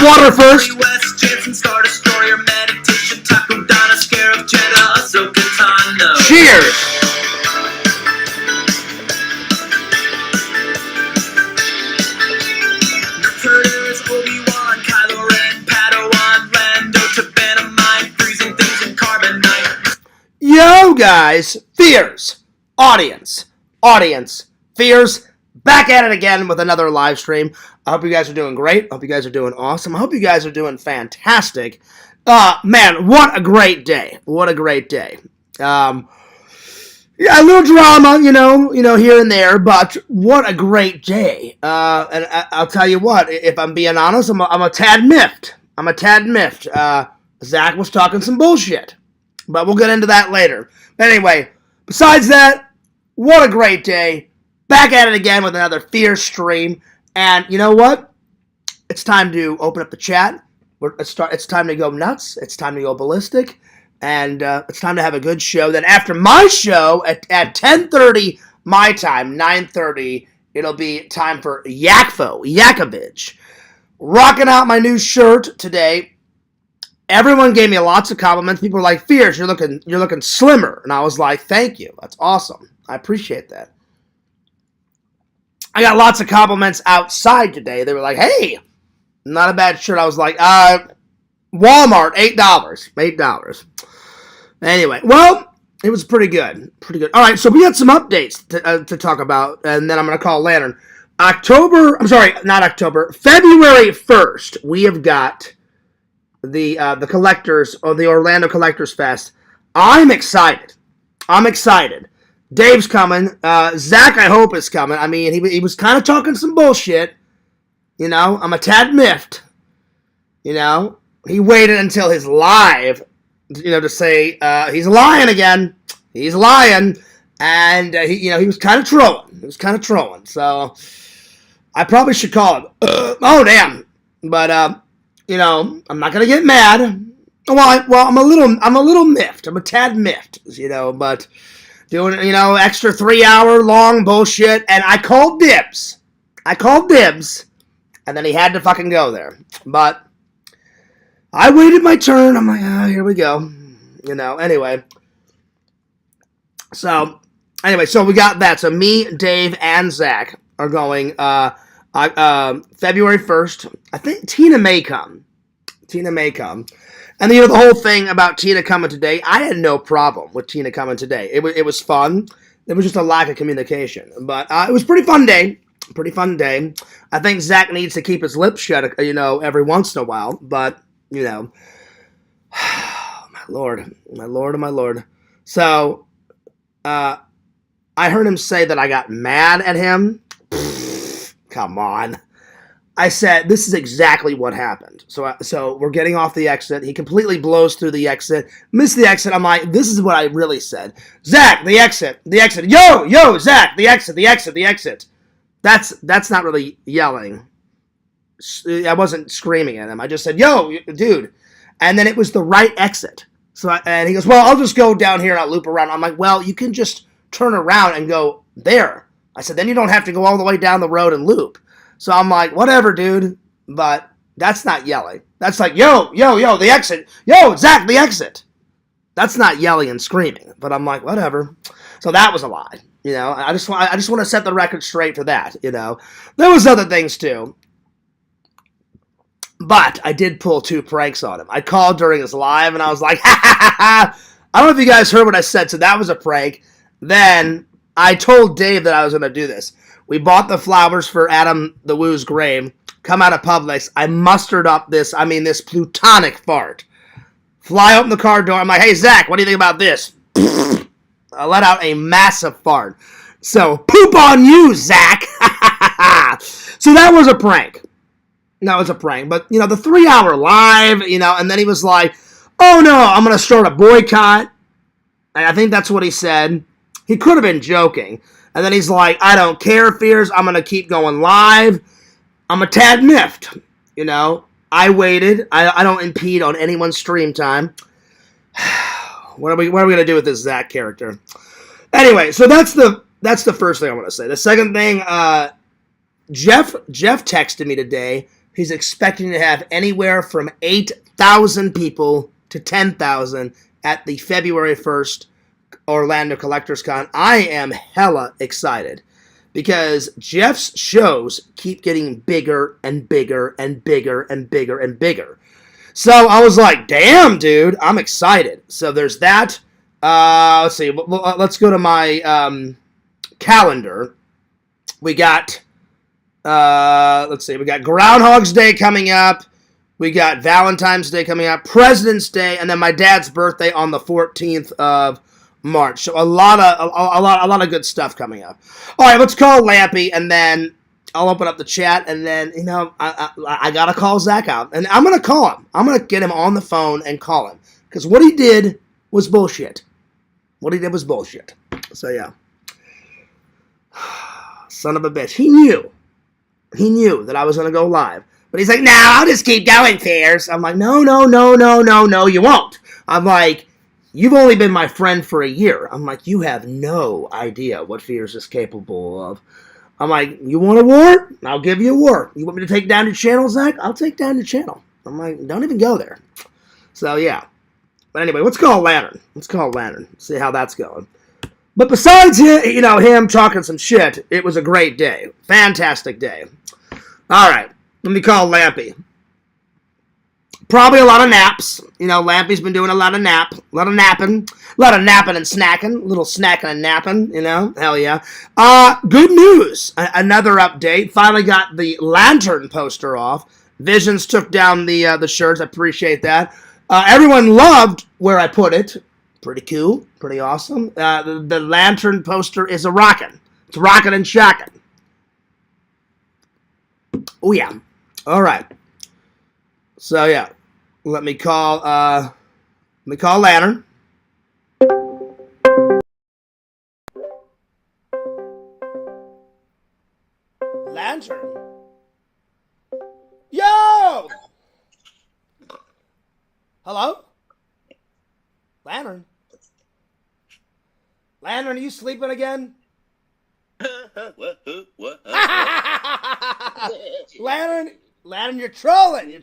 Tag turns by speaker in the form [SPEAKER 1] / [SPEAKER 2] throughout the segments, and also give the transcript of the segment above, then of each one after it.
[SPEAKER 1] water first. Cheers. Yo, guys, Fears, audience, Fears, back at it again with another live stream. I hope you guys are doing great. I hope you guys are doing awesome. I hope you guys are doing fantastic. Man, what a great day. What a great day. Yeah, a little drama, you know, here and there, but what a great day. And I'll tell you what, if I'm being honest, I'm a tad miffed. Zach was talking some bullshit. But we'll get into that later. But anyway, besides that, what a great day. Back at it again with another Fear stream. And you know what? It's time to open up the chat. It's time to go nuts. It's time to go ballistic. And it's time to have a good show. Then after my show at 10:30 my time, 9:30, it'll be time for Yakovich. Rocking out my new shirt today. Everyone gave me lots of compliments. People were like, Fears, you're looking slimmer. And I was like, thank you. That's awesome. I appreciate that. I got lots of compliments outside today. They were like, hey, not a bad shirt. I was like, Walmart, $8. Anyway, well, it was pretty good. All right, so we got some updates to talk about, and then I'm going to call Lantern. February 1st, we have got the collectors, or the Orlando Collectors Fest. I'm excited. Dave's coming. Zach, I hope, is coming. I mean, he was kind of talking some bullshit. You know, I'm a tad miffed. You know, he waited until his live, to say he's lying again. He's lying, and he was kind of trolling. So I probably should call him. Oh damn! But I'm not gonna get mad. Well, I'm a little miffed. I'm a tad miffed, but doing, extra 3-hour long bullshit, and I called dibs, and then he had to fucking go there. But I waited my turn. I'm like, here we go. Anyway. So we got that. So me, Dave, and Zach are going February 1st. I think Tina may come. And the whole thing about Tina coming today, I had no problem with Tina coming today. It was fun. There was just a lack of communication. But it was a pretty fun day. I think Zach needs to keep his lips shut, every once in a while. But, my Lord. So, I heard him say that I got mad at him. Come on. I said, this is exactly what happened. So we're getting off the exit. He completely blows through the exit. Missed the exit. I'm like, this is what I really said. Zach, the exit. Yo, Zach, the exit. That's not really yelling. I wasn't screaming at him. I just said, yo, dude. And then it was the right exit. And he goes, well, I'll just go down here and I'll loop around. I'm like, well, you can just turn around and go there. I said, then you don't have to go all the way down the road and loop. So I'm like, whatever, dude. But that's not yelling. That's like, yo, the exit. Yo, Zach, the exit. That's not yelling and screaming. But I'm like, whatever. So that was a lie. I just want to set the record straight for that. There was other things too. But I did pull 2 pranks on him. I called during his live and I was like, ha ha ha ha. I don't know if you guys heard what I said. So that was a prank. Then I told Dave that I was going to do this. We bought the flowers for Adam the Woo's grave. Come out of Publix. I mustered up this plutonic fart. Fly open the car door. I'm like, hey, Zach, what do you think about this? I let out a massive fart. So, poop on you, Zach. So that was a prank. But, the 3-hour live, and then he was like, oh, no, I'm going to start a boycott. And I think that's what he said. He could have been joking. And then he's like, I don't care, Fears. I'm going to keep going live. I'm a tad miffed. I waited. I don't impede on anyone's stream time. What are we going to do with this Zach character? Anyway, so that's the first thing I want to say. The second thing, Jeff texted me today He's expecting to have anywhere from 8,000 people to 10,000 at the February 1st Orlando Collectors Con. I am hella excited because Jeff's shows keep getting bigger and bigger and bigger and bigger and bigger. So I was like, damn, dude, I'm excited. So there's that. Let's see. Let's go to my calendar. We got, let's see. We got Groundhog's Day coming up. We got Valentine's Day coming up. President's Day, and then my dad's birthday on the 14th of March. So a lot of good stuff coming up. All right, let's call Lampy, and then I'll open up the chat, and then, you know, I got to call Zach out. And I'm going to call him. I'm going to get him on the phone and call him. Because what he did was bullshit. What he did was bullshit. So, yeah. Son of a bitch. He knew. He knew that I was going to go live. But he's like, no, I'll just keep going, Fears. I'm like, no, you won't. I'm like, you've only been my friend for a year. I'm like, you have no idea what Fears is capable of. I'm like, you want a war? I'll give you a war. You want me to take down your channel, Zach? I'll take down your channel. I'm like, don't even go there. So, yeah. But anyway, let's call Lantern. See how that's going. But besides him talking some shit, it was a great day. Fantastic day. All right. Let me call Lampy. Probably a lot of naps. You know, Lampy's been doing a lot of napping and snacking. A little snacking and napping, you know. Hell yeah. Good news. Another update. Finally got the Lantern poster off. Visions took down the shirts. I appreciate that. Everyone loved where I put it. Pretty cool. Pretty awesome. The Lantern poster is a rockin'. It's rockin' and shockin'. Oh, yeah. All right. So, yeah. Let me call Lantern. Lantern? Yo! Hello? Lantern? Lantern, are you sleeping again? What? Lantern, you're trolling.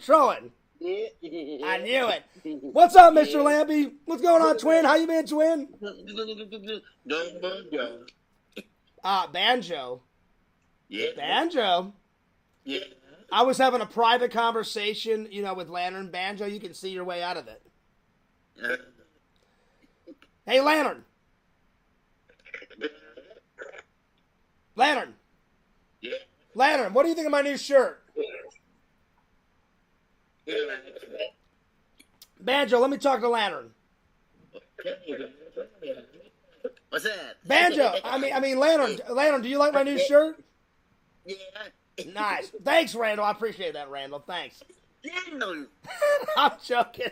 [SPEAKER 1] I knew it. What's up, Mr. Lampy? What's going on, twin? How you been, twin? Banjo.
[SPEAKER 2] Yeah.
[SPEAKER 1] Banjo?
[SPEAKER 2] Yeah.
[SPEAKER 1] I was having a private conversation, with Lantern. Banjo, you can see your way out of it. Hey, Lantern. Lantern.
[SPEAKER 2] Yeah.
[SPEAKER 1] Lantern, what do you think of my new shirt? Banjo, let me talk to Lantern.
[SPEAKER 2] What's that?
[SPEAKER 1] Banjo, I mean, Lantern, do you like my new shirt?
[SPEAKER 2] Yeah.
[SPEAKER 1] Nice. Thanks, Randall. I appreciate that, Randall. Thanks.
[SPEAKER 2] No.
[SPEAKER 1] I'm joking.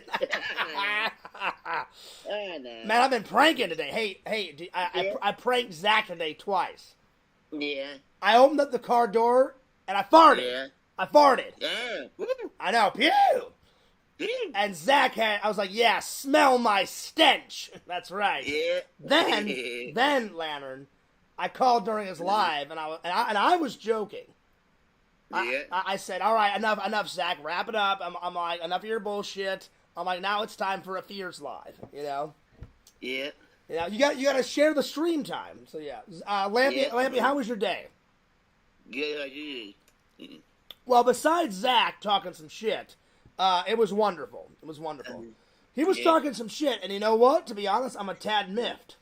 [SPEAKER 1] Man, I've been pranking today. Hey, I pranked Zach today twice.
[SPEAKER 2] Yeah.
[SPEAKER 1] I opened up the car door and I farted.
[SPEAKER 2] Yeah.
[SPEAKER 1] I farted.
[SPEAKER 2] Yeah.
[SPEAKER 1] I know. Pew! And Zach I was like, yeah, smell my stench. That's right.
[SPEAKER 2] Yeah.
[SPEAKER 1] Then Lantern, I called during his live and I was joking.
[SPEAKER 2] Yeah.
[SPEAKER 1] I said, all right, enough, Zach, wrap it up. I'm like, enough of your bullshit. I'm like, now it's time for a Fears live,
[SPEAKER 2] Yeah.
[SPEAKER 1] You got to share the stream time. So yeah, Lampy, how was your day?
[SPEAKER 2] Good.
[SPEAKER 1] Well, besides Zach talking some shit, it was wonderful. He was talking some shit, and you know what? To be honest, I'm a tad miffed.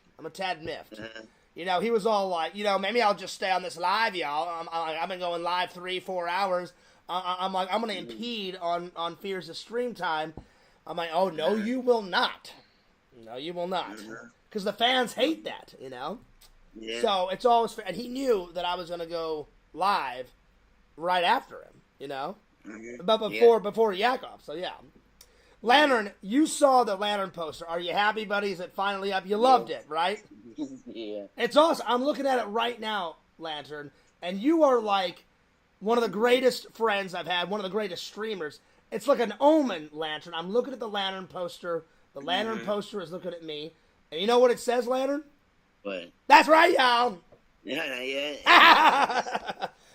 [SPEAKER 1] He was all like, maybe I'll just stay on this live, y'all. I've been going live 3-4 hours. I'm like, I'm going to impede on Fears' stream time. I'm like, oh, no, you will not. No, you will not. Because the fans hate that,
[SPEAKER 2] Yeah.
[SPEAKER 1] So it's always fair. And he knew that I was going to go live right after him, But before Yakov, so yeah. Lantern, you saw the Lantern poster. Are you happy, buddy? Is it finally up? You loved it, right?
[SPEAKER 2] Yeah.
[SPEAKER 1] It's awesome. I'm looking at it right now, Lantern, and you are like one of the greatest friends I've had, one of the greatest streamers. It's like an omen, Lantern. I'm looking at the Lantern poster. The Lantern poster is looking at me. And you know what it says, Lantern?
[SPEAKER 2] What?
[SPEAKER 1] That's right, y'all.
[SPEAKER 2] Yeah.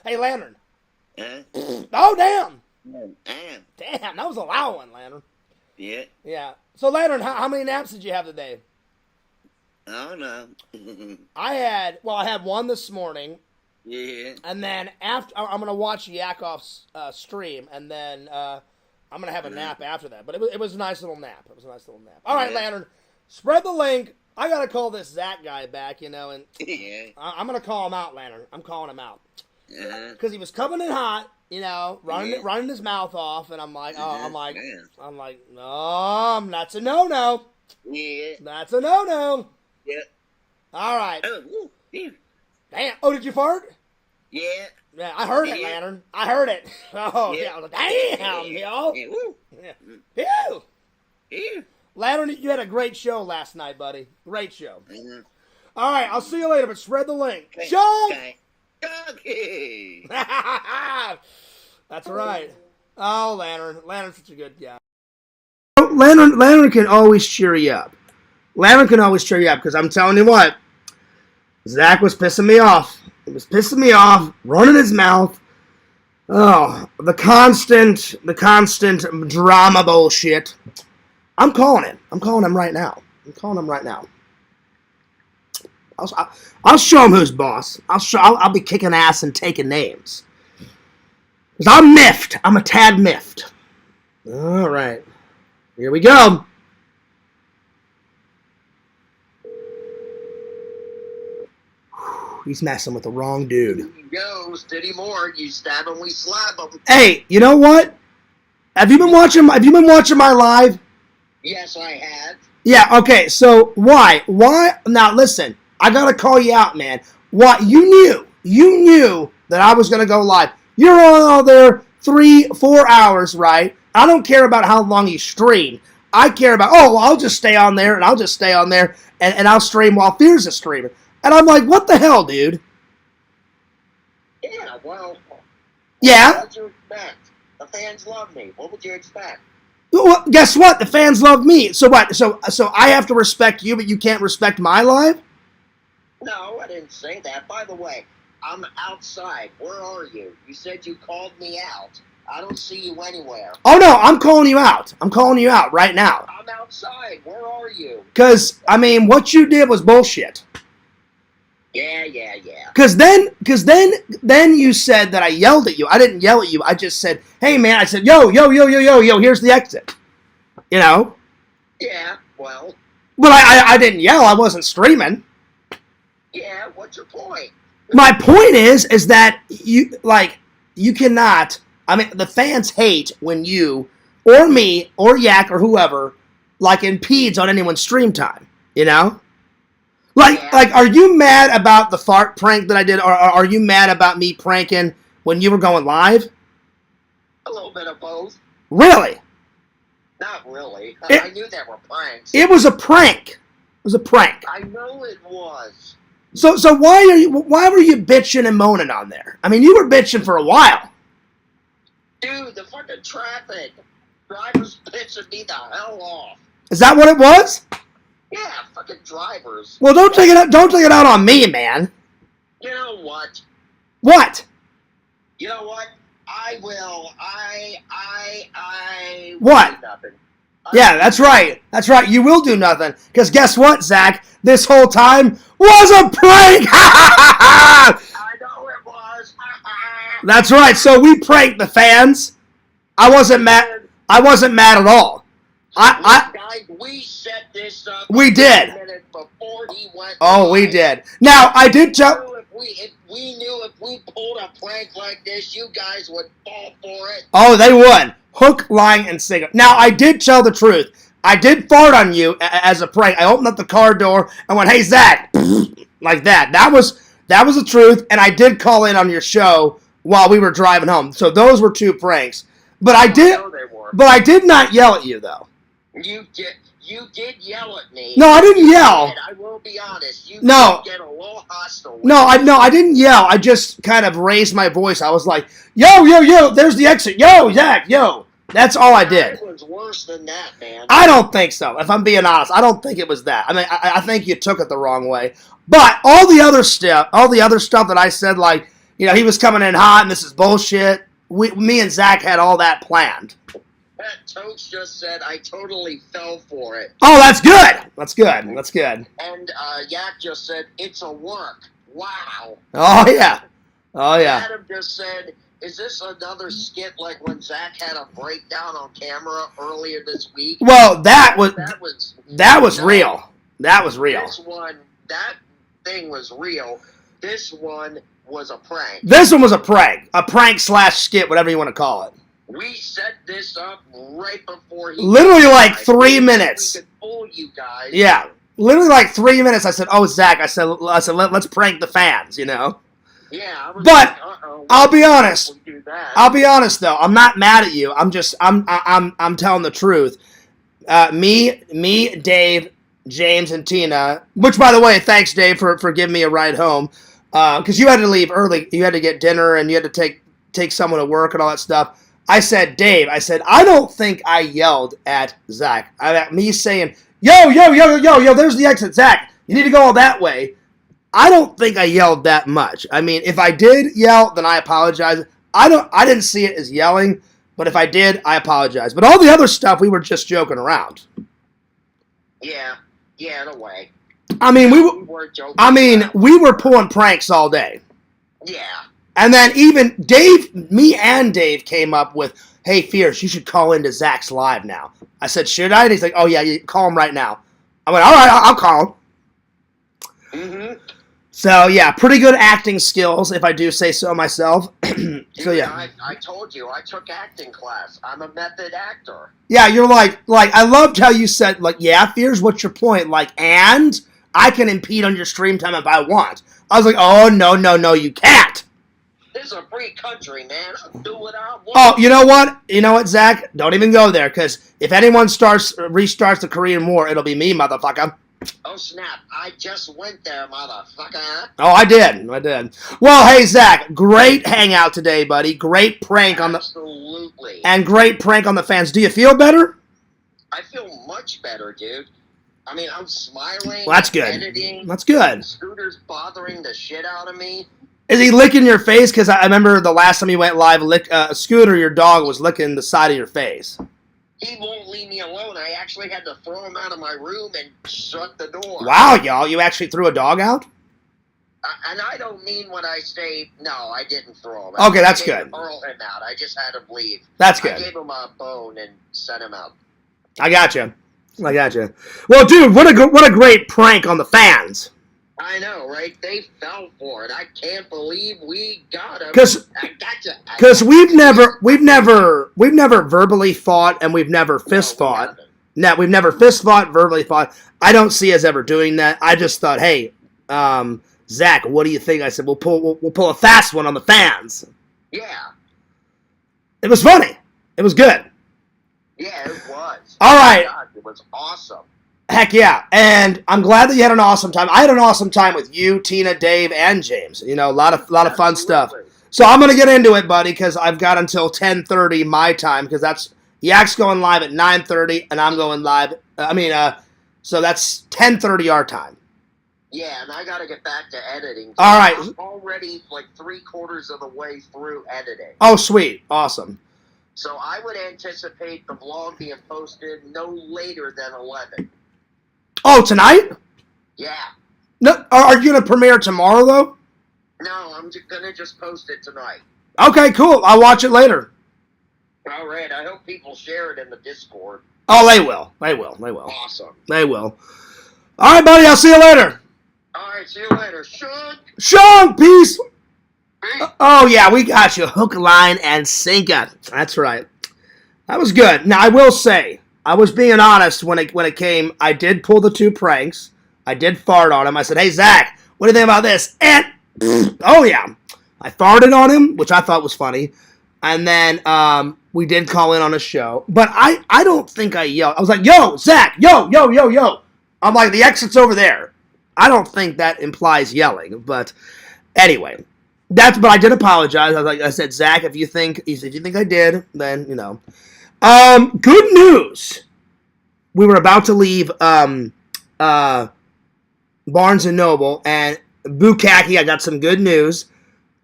[SPEAKER 1] Hey, Lantern.
[SPEAKER 2] Huh?
[SPEAKER 1] Oh, damn.
[SPEAKER 2] Damn.
[SPEAKER 1] Damn, that was a loud one, Lantern.
[SPEAKER 2] Yeah.
[SPEAKER 1] Yeah. So, Lantern, how many naps did you have today?
[SPEAKER 2] I don't know.
[SPEAKER 1] I had one this morning,
[SPEAKER 2] Yeah.
[SPEAKER 1] and then after I'm gonna watch Yakov's stream, and then I'm gonna have a nap after that. But it was a nice little nap. All right,
[SPEAKER 2] Yeah.
[SPEAKER 1] Lantern, spread the link. I gotta call this Zach guy back, and
[SPEAKER 2] Yeah.
[SPEAKER 1] I'm gonna call him out, Lantern. I'm calling him out
[SPEAKER 2] Uh-huh.
[SPEAKER 1] because he was coming in hot,
[SPEAKER 2] Yeah.
[SPEAKER 1] running his mouth off, and I'm like,
[SPEAKER 2] Yeah.
[SPEAKER 1] no, that's a no.
[SPEAKER 2] Yeah.
[SPEAKER 1] That's a no.
[SPEAKER 2] Yeah.
[SPEAKER 1] All right.
[SPEAKER 2] Oh, woo. Yeah.
[SPEAKER 1] Damn. Oh, did you fart?
[SPEAKER 2] Yeah.
[SPEAKER 1] Yeah, I heard it,
[SPEAKER 2] Yeah.
[SPEAKER 1] Lantern. I heard it. Oh, yeah.
[SPEAKER 2] Yeah.
[SPEAKER 1] I was like, damn, yo.
[SPEAKER 2] Yeah. Woo.
[SPEAKER 1] Yeah. Phew.
[SPEAKER 2] Yeah.
[SPEAKER 1] Lantern, you had a great show last night, buddy. Great show.
[SPEAKER 2] Mhm.
[SPEAKER 1] All right, I'll see you later, but spread the link.
[SPEAKER 2] Okay.
[SPEAKER 1] Jump!
[SPEAKER 2] Okay. Okay.
[SPEAKER 1] That's right. Oh, Lantern's such a good guy. Lantern can always cheer you up. Lantern can always cheer you up, because I'm telling you what, Zach was pissing me off. He was pissing me off, running his mouth. Oh, the constant drama bullshit. I'm calling him. I'm calling him right now. I'll show him who's boss. I'll be kicking ass and taking names. Because I'm miffed. I'm a tad miffed. All right. Here we go. He's messing with the wrong dude.
[SPEAKER 3] Here you go, Steady Moore. You stab him, we slap him.
[SPEAKER 1] Hey, you know what? Have you been watching my live?
[SPEAKER 3] Yes, I have.
[SPEAKER 1] Yeah, okay, so why? Now listen, I gotta call you out, man. What, you knew that I was gonna go live. You're all there 3-4 hours, right? I don't care about how long you stream. I care about, I'll just stay on there, and I'll stream while Fears is streaming. And I'm like, what the hell, dude?
[SPEAKER 3] Yeah, well.
[SPEAKER 1] Yeah?
[SPEAKER 3] What would you expect? The fans love me. What would you expect?
[SPEAKER 1] Well, guess what? The fans love me. So what? So I have to respect you, but you can't respect my live?
[SPEAKER 3] No, I didn't say that. By the way, I'm outside. Where are you? You said you called me out. I don't see you anywhere.
[SPEAKER 1] Oh, no, I'm calling you out. I'm calling you out right now.
[SPEAKER 3] I'm outside. Where are you?
[SPEAKER 1] Because, I mean, what you did was bullshit.
[SPEAKER 3] Yeah.
[SPEAKER 1] Because then you said that I yelled at you. I didn't yell at you. I just said, hey, man. I said, yo, here's the exit. You know?
[SPEAKER 3] Yeah, well.
[SPEAKER 1] But I didn't yell. I wasn't streaming.
[SPEAKER 3] Yeah, what's your point?
[SPEAKER 1] My point is that you cannot. I mean, the fans hate when you or me or Yak or whoever impedes on anyone's stream time. You know? Are you mad about the fart prank that I did, or are you mad about me pranking when you were going live?
[SPEAKER 3] A little bit of both.
[SPEAKER 1] Really?
[SPEAKER 3] Not really. I knew there were pranks.
[SPEAKER 1] It was a prank.
[SPEAKER 3] I know it was.
[SPEAKER 1] So why were you bitching and moaning on there? I mean, you were bitching for a while.
[SPEAKER 3] Dude, the fucking traffic. Drivers pissing me the hell off.
[SPEAKER 1] Is that what it was?
[SPEAKER 3] Yeah, fucking drivers.
[SPEAKER 1] Well, don't take it out on me, man.
[SPEAKER 3] You know what?
[SPEAKER 1] What?
[SPEAKER 3] You know what? I will.
[SPEAKER 1] What?
[SPEAKER 3] Do nothing.
[SPEAKER 1] Yeah, that's right. That's right. You will do nothing. Because guess what, Zach? This whole time was a prank!
[SPEAKER 3] I know it was.
[SPEAKER 1] That's right. So we pranked the fans. I wasn't mad at all.
[SPEAKER 3] We set this up.
[SPEAKER 1] We did.
[SPEAKER 3] A minute before he went.
[SPEAKER 1] Oh, we did. Now I did tell.
[SPEAKER 3] If we knew if we pulled a prank like this, you guys would fall for it.
[SPEAKER 1] Oh, they would. Hook, line, and sinker. Now I did tell the truth. I did fart on you as a prank. I opened up the car door and went, "Hey, Zach," like that. That was the truth. And I did call in on your show while we were driving home. So those were 2 pranks. But I did not yell at you though.
[SPEAKER 3] You did yell at me.
[SPEAKER 1] No, I didn't yell.
[SPEAKER 3] I will be honest. You
[SPEAKER 1] No.
[SPEAKER 3] did get a little hostile.
[SPEAKER 1] No, I didn't yell. I just kind of raised my voice. I was like, yo, there's the exit. Yo, Zach, yo. That's all I did.
[SPEAKER 3] It was worse than that, man.
[SPEAKER 1] I don't think so. If I'm being honest, I don't think it was that. I mean, I think you took it the wrong way. But all the other stuff that I said, he was coming in hot and this is bullshit. me and Zach had all that planned.
[SPEAKER 3] Totes just said I totally fell for it.
[SPEAKER 1] Oh, that's good. That's good. That's good.
[SPEAKER 3] And Yak just said it's a work. Wow.
[SPEAKER 1] Oh yeah. Oh yeah.
[SPEAKER 3] Adam just said, is this another skit like when Zach had a breakdown on camera earlier this week?
[SPEAKER 1] Well, that was
[SPEAKER 3] no,
[SPEAKER 1] real. That was real.
[SPEAKER 3] That thing was real. This one was a prank.
[SPEAKER 1] This one was a prank / skit, whatever you want to call it.
[SPEAKER 3] We set this up right before he
[SPEAKER 1] literally like 3 minutes.
[SPEAKER 3] We could fool you guys.
[SPEAKER 1] Yeah, literally like 3 minutes. I said, "Oh, Zach," I said, let's prank the fans," you know.
[SPEAKER 3] Yeah, I was
[SPEAKER 1] but
[SPEAKER 3] like,
[SPEAKER 1] I'll be honest.
[SPEAKER 3] I'll
[SPEAKER 1] be honest though. I'm not mad at you. I'm telling the truth. Me, Dave, James, and Tina. Which, by the way, thanks, Dave, for giving me a ride home. Because you had to leave early. You had to get dinner, and you had to take someone to work and all that stuff. I said, Dave, I don't think I yelled at Zach. Me saying, yo, there's the exit, Zach. You need to go all that way. I don't think I yelled that much. I mean, if I did yell, then I apologize. I didn't see it as yelling, but if I did, I apologize. But all the other stuff, we were just joking around.
[SPEAKER 3] Yeah, in a way.
[SPEAKER 1] I mean, we were pulling pranks all day.
[SPEAKER 3] Yeah.
[SPEAKER 1] And then even me and Dave came up with, hey, Fierce, you should call into Zach's live now. I said, should I? And he's like, oh, yeah, you call him right now. I went, all right, I'll call him.
[SPEAKER 3] Mm-hmm.
[SPEAKER 1] So, yeah, pretty good acting skills, if I do say so myself. So, yeah.
[SPEAKER 3] I told you, I took acting class. I'm a method actor.
[SPEAKER 1] Yeah, you're like, I loved how you said, like, yeah, Fierce, what's your point? Like, and I can impede on your stream time if I want. I was like, oh, no, you can't.
[SPEAKER 3] This is a free country, man. I'll do what I want.
[SPEAKER 1] Oh, you know what? You know what, Zach? Don't even go there, because if anyone restarts the Korean War, it'll be me, motherfucker.
[SPEAKER 3] Oh, snap. I just went there, motherfucker.
[SPEAKER 1] Oh, I did. Well, hey, Zach, great hangout today, buddy. Great prank
[SPEAKER 3] Absolutely.
[SPEAKER 1] And great prank on the fans. Do you feel better?
[SPEAKER 3] I feel much better, dude. I mean, I'm smiling.
[SPEAKER 1] Well, that's good.
[SPEAKER 3] Editing.
[SPEAKER 1] That's good.
[SPEAKER 3] Scooter's bothering the shit out of me.
[SPEAKER 1] Is he licking your face? Because I remember the last time you went live, Scooter, your dog, was licking the side of your face.
[SPEAKER 3] He won't leave me alone. I actually had to throw him out of my room and shut the door.
[SPEAKER 1] Wow, y'all. You actually threw a dog out?
[SPEAKER 3] And I don't mean when I say, no, I didn't throw him
[SPEAKER 1] out. Okay, that's good.
[SPEAKER 3] Hurl him out. I just had him leave.
[SPEAKER 1] That's good.
[SPEAKER 3] I gave him a bone and sent him out.
[SPEAKER 1] I got you. Well, dude, what a great prank on the fans.
[SPEAKER 3] I know, right? They fell for it. I can't believe we got him.
[SPEAKER 1] Because we've never verbally fought, and we've never fist fought. No, we've never fist fought, verbally fought. I don't see us ever doing that. I just thought, hey, Zach, what do you think? I said, we'll pull a fast one on the fans.
[SPEAKER 3] Yeah.
[SPEAKER 1] It was funny. It was good.
[SPEAKER 3] Yeah, it was.
[SPEAKER 1] All right.
[SPEAKER 3] God, it was awesome.
[SPEAKER 1] Heck yeah. And I'm glad that you had an awesome time. I had an awesome time with you, Tina, Dave, and James. You know, a lot of fun stuff. So I'm going to get into it, buddy, because I've got until 10:30 my time, because that's Yak's going live at 9:30, and I'm going live. So that's 10:30 our time.
[SPEAKER 3] Yeah, and I got to get back to editing.
[SPEAKER 1] All right.
[SPEAKER 3] I'm already like 3/4 of the way through editing.
[SPEAKER 1] Oh, sweet. Awesome.
[SPEAKER 3] So I would anticipate the vlog being posted no later than 11.
[SPEAKER 1] Oh, tonight?
[SPEAKER 3] Yeah.
[SPEAKER 1] No, are you going to premiere tomorrow, though?
[SPEAKER 3] No, I'm going to just post it tonight.
[SPEAKER 1] Okay, cool. I'll watch it later.
[SPEAKER 3] All right. I hope people share it in the Discord.
[SPEAKER 1] Oh, they will.
[SPEAKER 3] Awesome.
[SPEAKER 1] They will. All right, buddy. I'll see you later.
[SPEAKER 3] All right. See you later.
[SPEAKER 1] Sean, peace. Oh, yeah. We got you. Hook, line, and sinker. That's right. That was good. Now, I will say, I was being honest when it came. I did pull the 2 pranks. I did fart on him. I said, hey, Zach, what do you think about this? And, oh, yeah. I farted on him, which I thought was funny. And then we did call in on a show. But I don't think I yelled. I was like, yo, Zach, yo. I'm like, the exit's over there. I don't think that implies yelling. But anyway, but I did apologize. I said, Zach, if you think I did, then, you know. Good news. We were about to leave Barnes & Noble, and Bukaki, I got some good news.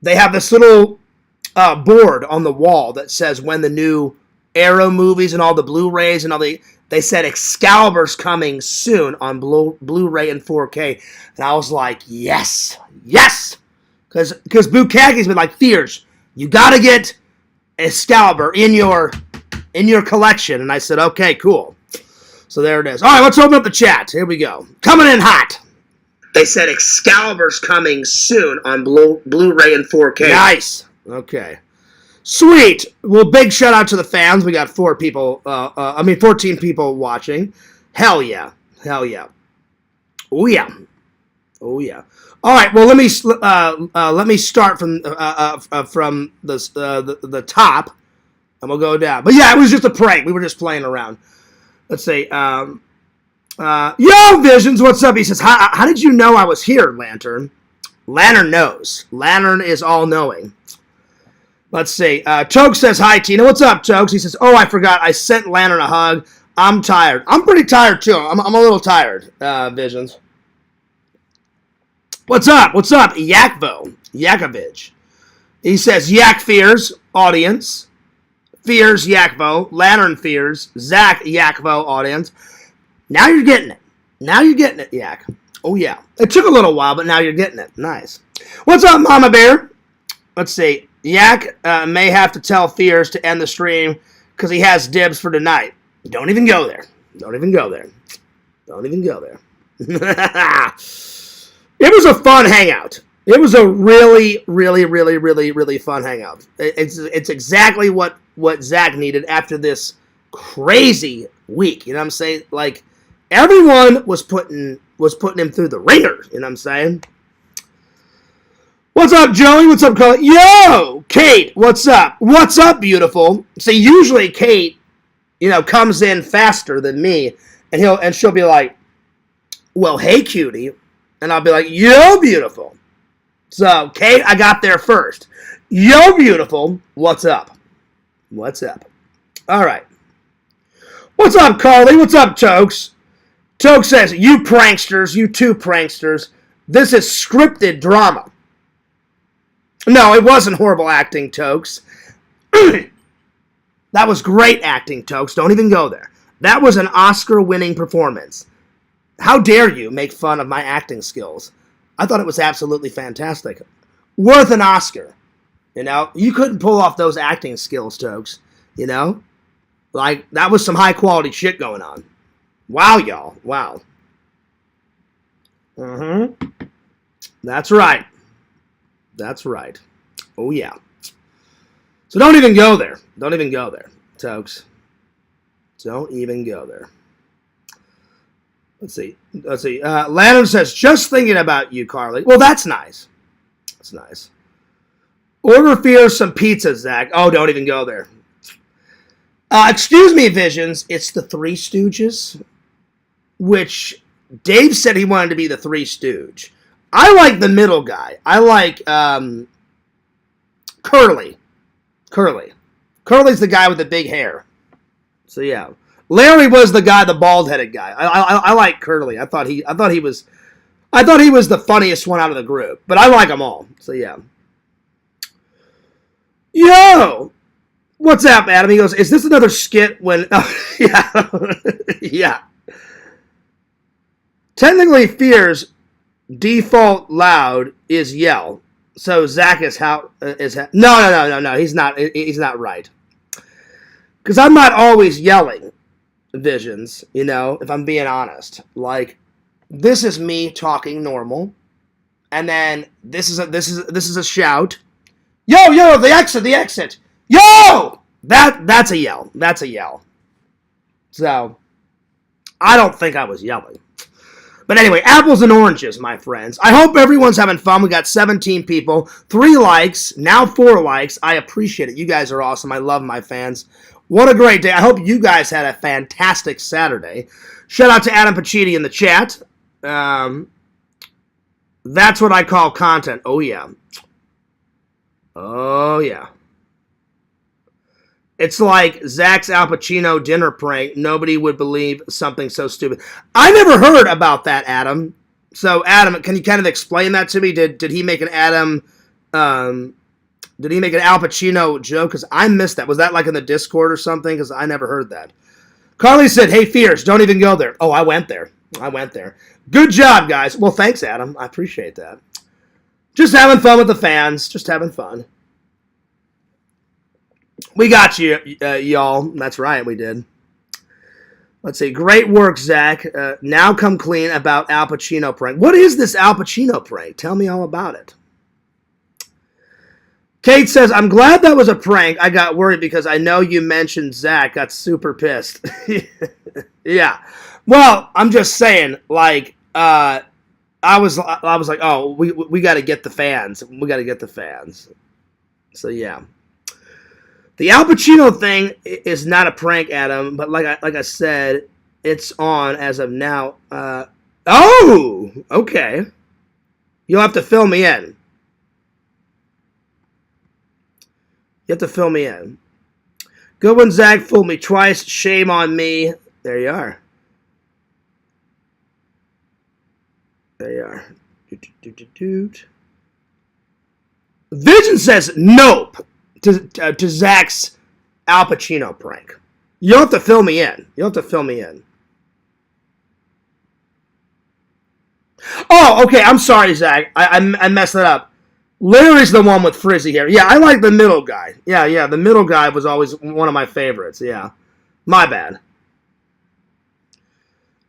[SPEAKER 1] They have this little board on the wall that says when the new Arrow movies and all the Blu-rays and all they said Excalibur's coming soon on Blu-ray and 4K. And I was like, yes. Because Bukagi's been like, Fears, you got to get Excalibur in your collection. And I said, okay, cool. So there it is. All right, let's open up the chat. Here we go. Coming in hot. They said Excalibur's coming soon on Blu-ray and 4K. Nice. Okay. Sweet. Well, big shout out to the fans. We got 14 people watching. Hell yeah. Oh yeah. All right. Well, let me start from the top, and we'll go down. But yeah, it was just a prank. We were just playing around. Let's see. Yo, Visions, what's up? He says, how did you know I was here, Lantern? Lantern knows. Lantern is all-knowing. Let's see. Toke says, hi, Tina. What's up, Tokes? He says, oh, I forgot. I sent Lantern a hug. I'm tired. I'm pretty tired, too. I'm a little tired, Visions. What's up? Yakvo. Yakovich. He says, Yak Fears, audience. Fears, Yakvo. Lantern Fears. Zach, Yakvo, audience. Now you're getting it. Yak. Oh, yeah. It took a little while, but now you're getting it. Nice. What's up, Mama Bear? Let's see. Yak may have to tell Fears to end the stream because he has dibs for tonight. Don't even go there. It was a fun hangout. It was a really, really, really, really, really fun hangout. It's exactly what Zach needed after this crazy week. You know what I'm saying? Like, everyone was putting him through the ringer. You know what I'm saying? What's up, Joey? What's up, Carly? Yo, Kate, what's up? What's up, beautiful? See, usually Kate, comes in faster than me, and she'll be like, well, hey, cutie. And I'll be like, yo, beautiful. So, Kate, I got there first. Yo, beautiful. What's up? All right. What's up, Carly? What's up, Tokes? Tokes says, you pranksters, you two pranksters, this is scripted drama. No, it wasn't horrible acting, Tokes. That was great acting, Tokes. Don't even go there. That was an Oscar-winning performance. How dare you make fun of my acting skills? I thought it was absolutely fantastic. Worth an Oscar. You couldn't pull off those acting skills, Tokes. Like, that was some high-quality shit going on. Wow, y'all. Wow. That's right. Oh, yeah. So don't even go there. Tokes. Don't even go there. Let's see. Lantern says, just thinking about you, Carly. Well, that's nice. Order Fears some pizza, Zach. Oh, don't even go there. Excuse me, Visions. It's the Three Stooges, which Dave said he wanted to be the Three Stooge. I like the middle guy. I like Curly. Curly's the guy with the big hair. So yeah, Larry was the bald-headed guy. I like Curly. I thought he was the funniest one out of the group. But I like them all. So yeah. Yo, what's up, Adam? He goes, is this another skit when? Yeah. Technically, Fears default loud is yell. So Zach is no. He's not right. Because I'm not always yelling, Visions. If I'm being honest, like this is me talking normal, and then this is a shout. Yo, the exit. Yo, that's a yell. So I don't think I was yelling. But anyway, apples and oranges, my friends. I hope everyone's having fun. We got 17 people, 3 likes, now 4 likes. I appreciate it. You guys are awesome. I love my fans. What a great day. I hope you guys had a fantastic Saturday. Shout out to Adam Pacini in the chat. That's what I call content. Oh, yeah. It's like Zach's Al Pacino dinner prank. Nobody would believe something so stupid. I never heard about that, Adam. So, Adam, can you kind of explain that to me? Did he make an Adam Did he make an Al Pacino joke? Because I missed that. Was that like in the Discord or something? Because I never heard that. Carly said, hey, Fierce, don't even go there. Oh, I went there. Good job, guys. Well, thanks, Adam. I appreciate that. Just having fun with the fans. Just having fun. We got you, y'all. That's right, we did. Let's see. Great work, Zach. Now come clean about Al Pacino prank. What is this Al Pacino prank? Tell me all about it. Kate says, I'm glad that was a prank. I got worried because I know you mentioned Zach. Got super pissed. Yeah. Well, I'm just saying, like, I was like, oh, we got to get the fans. We got to get the fans. So, yeah. The Al Pacino thing is not a prank, Adam, but like I said, it's on as of now. Oh, okay. You'll have to fill me in. You have to fill me in. Good one, Zach. Fooled me twice. Shame on me. There you are. There you are. Vision says nope to Zach's Al Pacino prank. You'll have to fill me in. Oh, okay. I'm sorry, Zach. I messed that up. Larry's the one with frizzy hair. Yeah, I like the middle guy. Yeah, the middle guy was always one of my favorites. Yeah, my bad.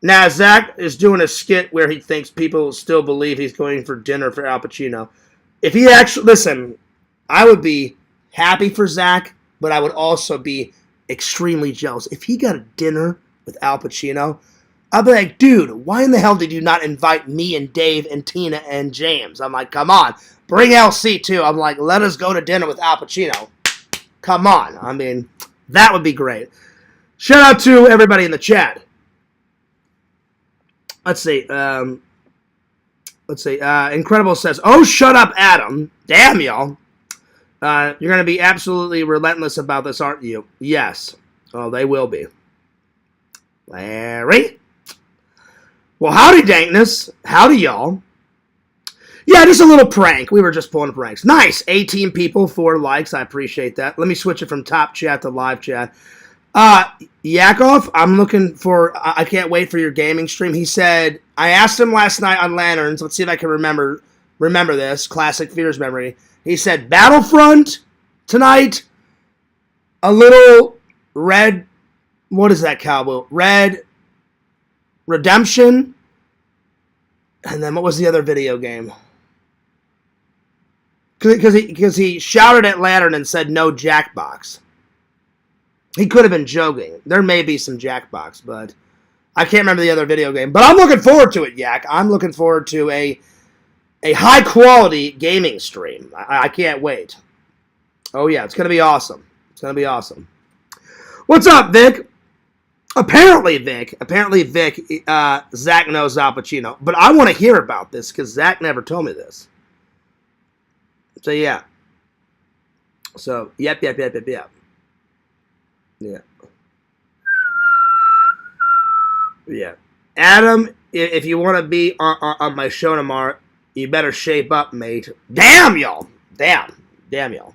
[SPEAKER 1] Now, Zach is doing a skit where he thinks people still believe he's going for dinner for Al Pacino. If he actually... Listen, I would be happy for Zach, but I would also be extremely jealous. If he got a dinner with Al Pacino, I'd be like, dude, why in the hell did you not invite me and Dave and Tina and James? I'm like, come on. Bring LC too. I'm like, let us go to dinner with Al Pacino. Come on. I mean, that would be great. Shout out to everybody in the chat. Let's see. Incredible says, oh, shut up, Adam. Damn, y'all. You're going to be absolutely relentless about this, aren't you? Yes. Oh, they will be. Larry? Well, howdy, dankness. Howdy, y'all. Yeah, just a little prank. We were just pulling pranks. Nice. 18 people, 4 likes. I appreciate that. Let me switch it from top chat to live chat. Yakov, I'm looking for... I can't wait for your gaming stream. He said... I asked him last night on Lanterns. Let's see if I can remember this. Classic Fears memory. He said, Battlefront tonight. A little Red... What is that, Cowboy? Red Redemption. And then what was the other video game? Because he shouted at Lantern and said no Jackbox. He could have been joking. There may be some Jackbox, but I can't remember the other video game. But I'm looking forward to it, Yak. I'm looking forward to a high-quality gaming stream. I can't wait. Oh, yeah, it's going to be awesome. It's going to be awesome. What's up, Vic? Apparently, Vic, Zach knows Al Pacino. But I want to hear about this because Zach never told me this. So, yeah. So, yep. Yeah. Yeah. Adam, if you want to be on my show tomorrow, you better shape up, mate. Damn, y'all. Damn, y'all.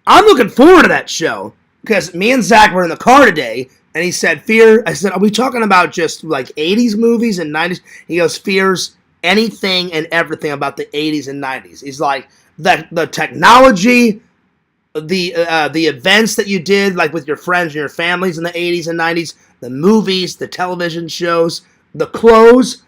[SPEAKER 1] I'm looking forward to that show. Because me and Zach were in the car today, and he said, I said, are we talking about just like 80s movies and 90s? He goes, Fears anything and everything about the 80s and 90s. He's like, the technology, the events that you did, like with your friends and your families in the 80s and 90s, the movies, the television shows, the clothes.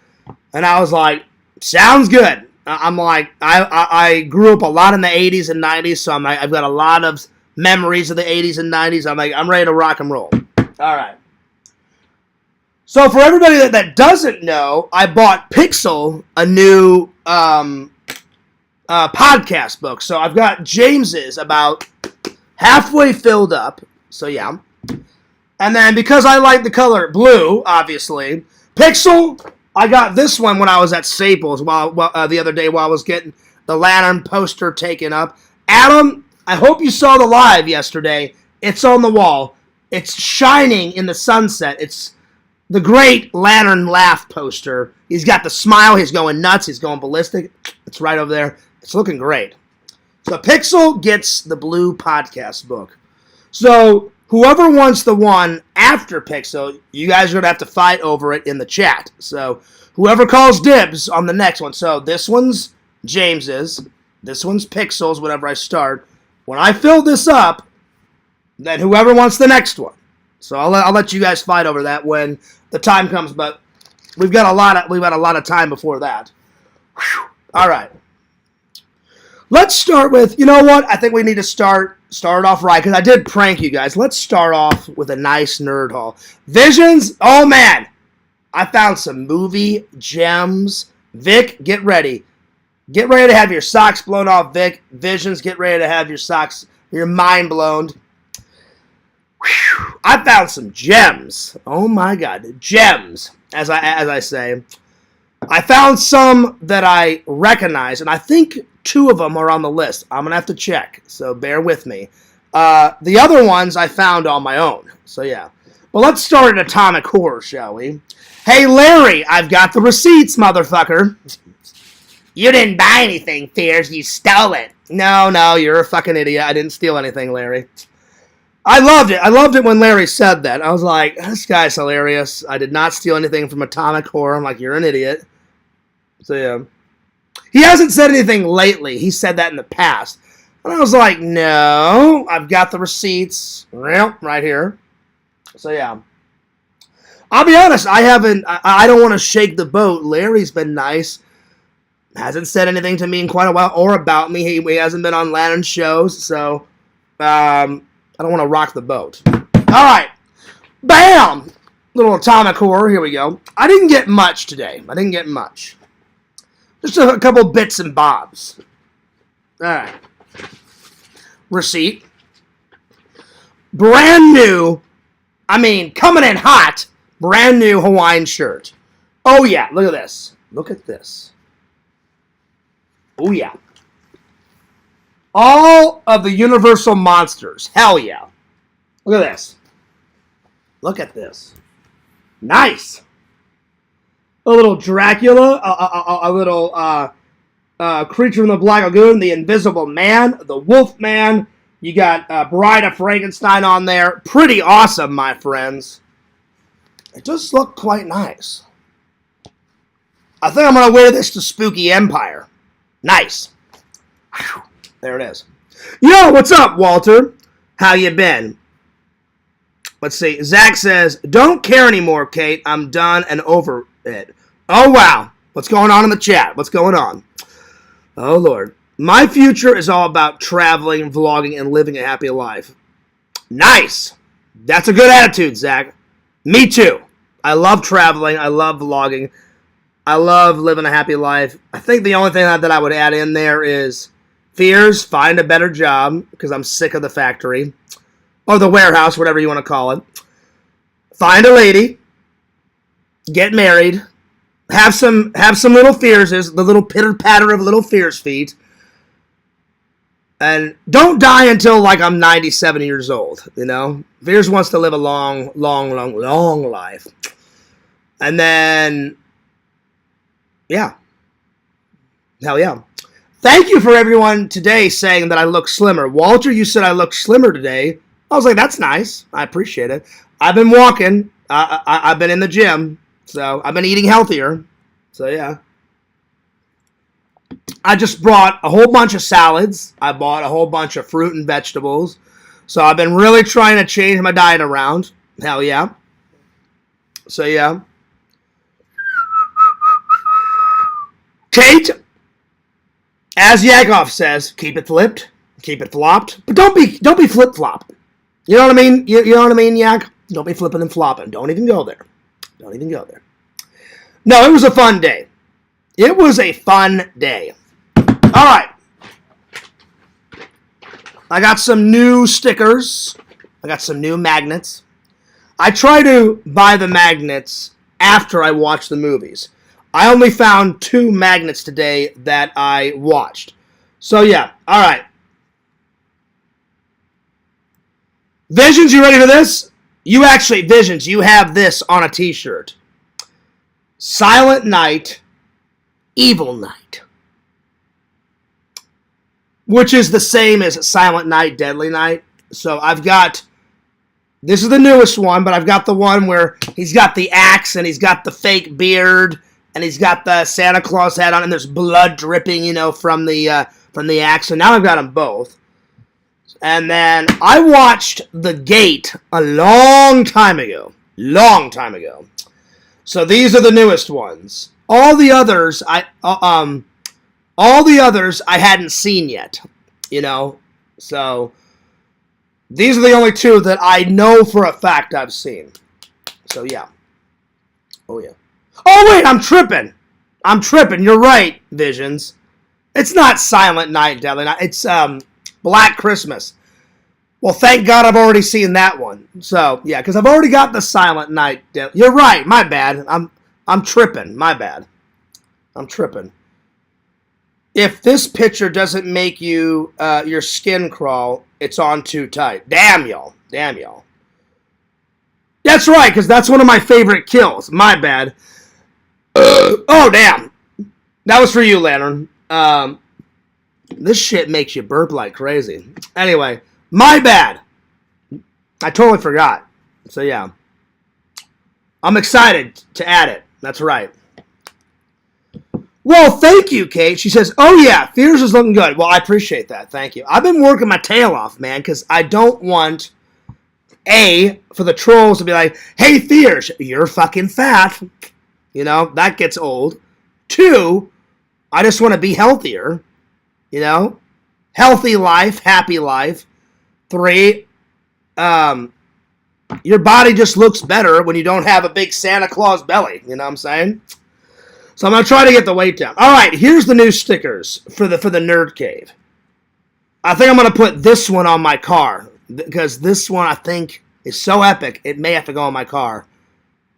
[SPEAKER 1] And I was like, sounds good. I'm like, I grew up a lot in the 80s and 90s, so I've got a lot of memories of the 80s and 90s. I'm like, I'm ready to rock and roll. All right. So for everybody that doesn't know, I bought Pixel a new podcast book. So I've got James's about halfway filled up. So yeah. And then because I like the color blue, obviously, Pixel, I got this one when I was at Staples the other day while I was getting the Lantern poster taken up. Adam, I hope you saw the live yesterday. It's on the wall. It's shining in the sunset. It's the great Lantern laugh poster. He's got the smile. He's going nuts. He's going ballistic. It's right over there. It's looking great. So Pixel gets the blue podcast book. So whoever wants the one after Pixel, you guys are going to have to fight over it in the chat. So whoever calls dibs on the next one. So this one's James's. This one's Pixel's whenever I start. When I fill this up, then whoever wants the next one. So I'll let you guys fight over that when the time comes. But we've got a lot of time before that. Whew. All right. Let's start with, you know what? I think we need to start off right, because I did prank you guys. Let's start off with a nice nerd haul. Visions, oh man. I found some movie gems. Vic, get ready. Get ready to have your socks blown off, Vic. Visions, get ready to have your mind blown. Whew. I found some gems. Oh my God, gems, as I say. I found some that I recognize, and I think 2 of them are on the list. I'm going to have to check, so bear with me. The other ones I found on my own, so yeah. Well, let's start at Atomic Horror, shall we? Hey, Larry, I've got the receipts, motherfucker. You didn't buy anything, Fears. You stole it. No, you're a fucking idiot. I didn't steal anything, Larry. I loved it. I loved it when Larry said that. I was like, this guy's hilarious. I did not steal anything from Atomic Horror. I'm like, you're an idiot. So, yeah. He hasn't said anything lately. He said that in the past. And I was like, no, I've got the receipts right here. So, yeah. I'll be honest, I don't want to shake the boat. Larry's been nice. Hasn't said anything to me in quite a while or about me. He hasn't been on Lannon's shows. So, I don't want to rock the boat. All right. Bam! Little Atomic Horror. Here we go. I didn't get much today. Just a couple bits and bobs. All right. Receipt. Brand new. Coming in hot. Brand new Hawaiian shirt. Oh, yeah. Look at this. Look at this. Oh, yeah. All of the Universal monsters. Hell yeah. Look at this. Look at this. Nice. A little Dracula, a little Creature from the Black Lagoon, the Invisible Man, the Wolf Man. You got Bride of Frankenstein on there. Pretty awesome, my friends. It does look quite nice. I think I'm going to wear this to Spooky Empire. Nice. Whew. There it is. Yo, what's up, Walter? How you been? Let's see. Zach says, don't care anymore, Kate. I'm done and over it. Oh, wow. What's going on in the chat? What's going on? Oh, Lord. My future is all about traveling, vlogging, and living a happy life. Nice. That's a good attitude, Zach. Me too. I love traveling. I love vlogging. I love living a happy life. I think the only thing that I would add in there is Fears, find a better job, because I'm sick of the factory. Or the warehouse, whatever you want to call it. Find a lady. Get married. Have some little Fearses, the little pitter-patter of little Fears feet. And don't die until, like, I'm 97 years old, you know? Fears wants to live a long, long, long, long life. And then, yeah. Hell yeah. Thank you for everyone today saying that I look slimmer. Walter, you said I look slimmer today. I was like, that's nice. I appreciate it. I've been walking. I've been in the gym. So I've been eating healthier. So yeah. I just brought a whole bunch of salads. I bought a whole bunch of fruit and vegetables. So I've been really trying to change my diet around. Hell yeah. So yeah. Kate, as Yakov says, keep it flipped, keep it flopped, but don't be flip flop. You know what I mean? You know what I mean, Yak? Don't be flipping and flopping. Don't even go there. Don't even go there. No, it was a fun day. It was a fun day. All right. I got some new stickers. I got some new magnets. I try to buy the magnets after I watch the movies. I only found 2 magnets today that I watched. So, yeah. All right. Visions, you ready for this? Visions, you have this on a t-shirt. Silent Night, Evil Night. which is the same as Silent Night, Deadly Night. So I've got, this is the newest one, but I've got the one where he's got the axe and he's got the fake beard and he's got the Santa Claus hat on and there's blood dripping, you know, from the axe. So now I've got them both. And then I watched The Gate a long time ago. So these are the newest ones. All the others I hadn't seen yet, you know. So these are the only two that I know for a fact I've seen. So yeah. Oh yeah. Oh wait, I'm tripping. You're right, Visions. It's not Silent Night, Deadly Night. It's Black Christmas. Well, thank God I've already seen that one. So, yeah, because I've already got the Silent Night. You're right. My bad. I'm tripping. My bad. I'm tripping. If this picture doesn't make you your skin crawl, it's on too tight. Damn y'all. That's right, because that's one of my favorite kills. My bad. Oh, damn. That was for you, Lantern. This shit makes you burp like crazy. Anyway, my bad. I totally forgot. So, yeah. I'm excited to add it. That's right. Well, thank you, Kate. She says, oh, yeah, Fears is looking good. Well, I appreciate that. Thank you. I've been working my tail off, man, because I don't want, A, for the trolls to be like, hey, Fears, you're fucking fat. You know, that gets old. 2, I just want to be healthier. You know? Healthy life, happy life. 3, your body just looks better when you don't have a big Santa Claus belly. You know what I'm saying? So I'm going to try to get the weight down. All right, here's the new stickers for the Nerd Cave. I think I'm going to put this one on my car because this one I think is so epic it may have to go on my car.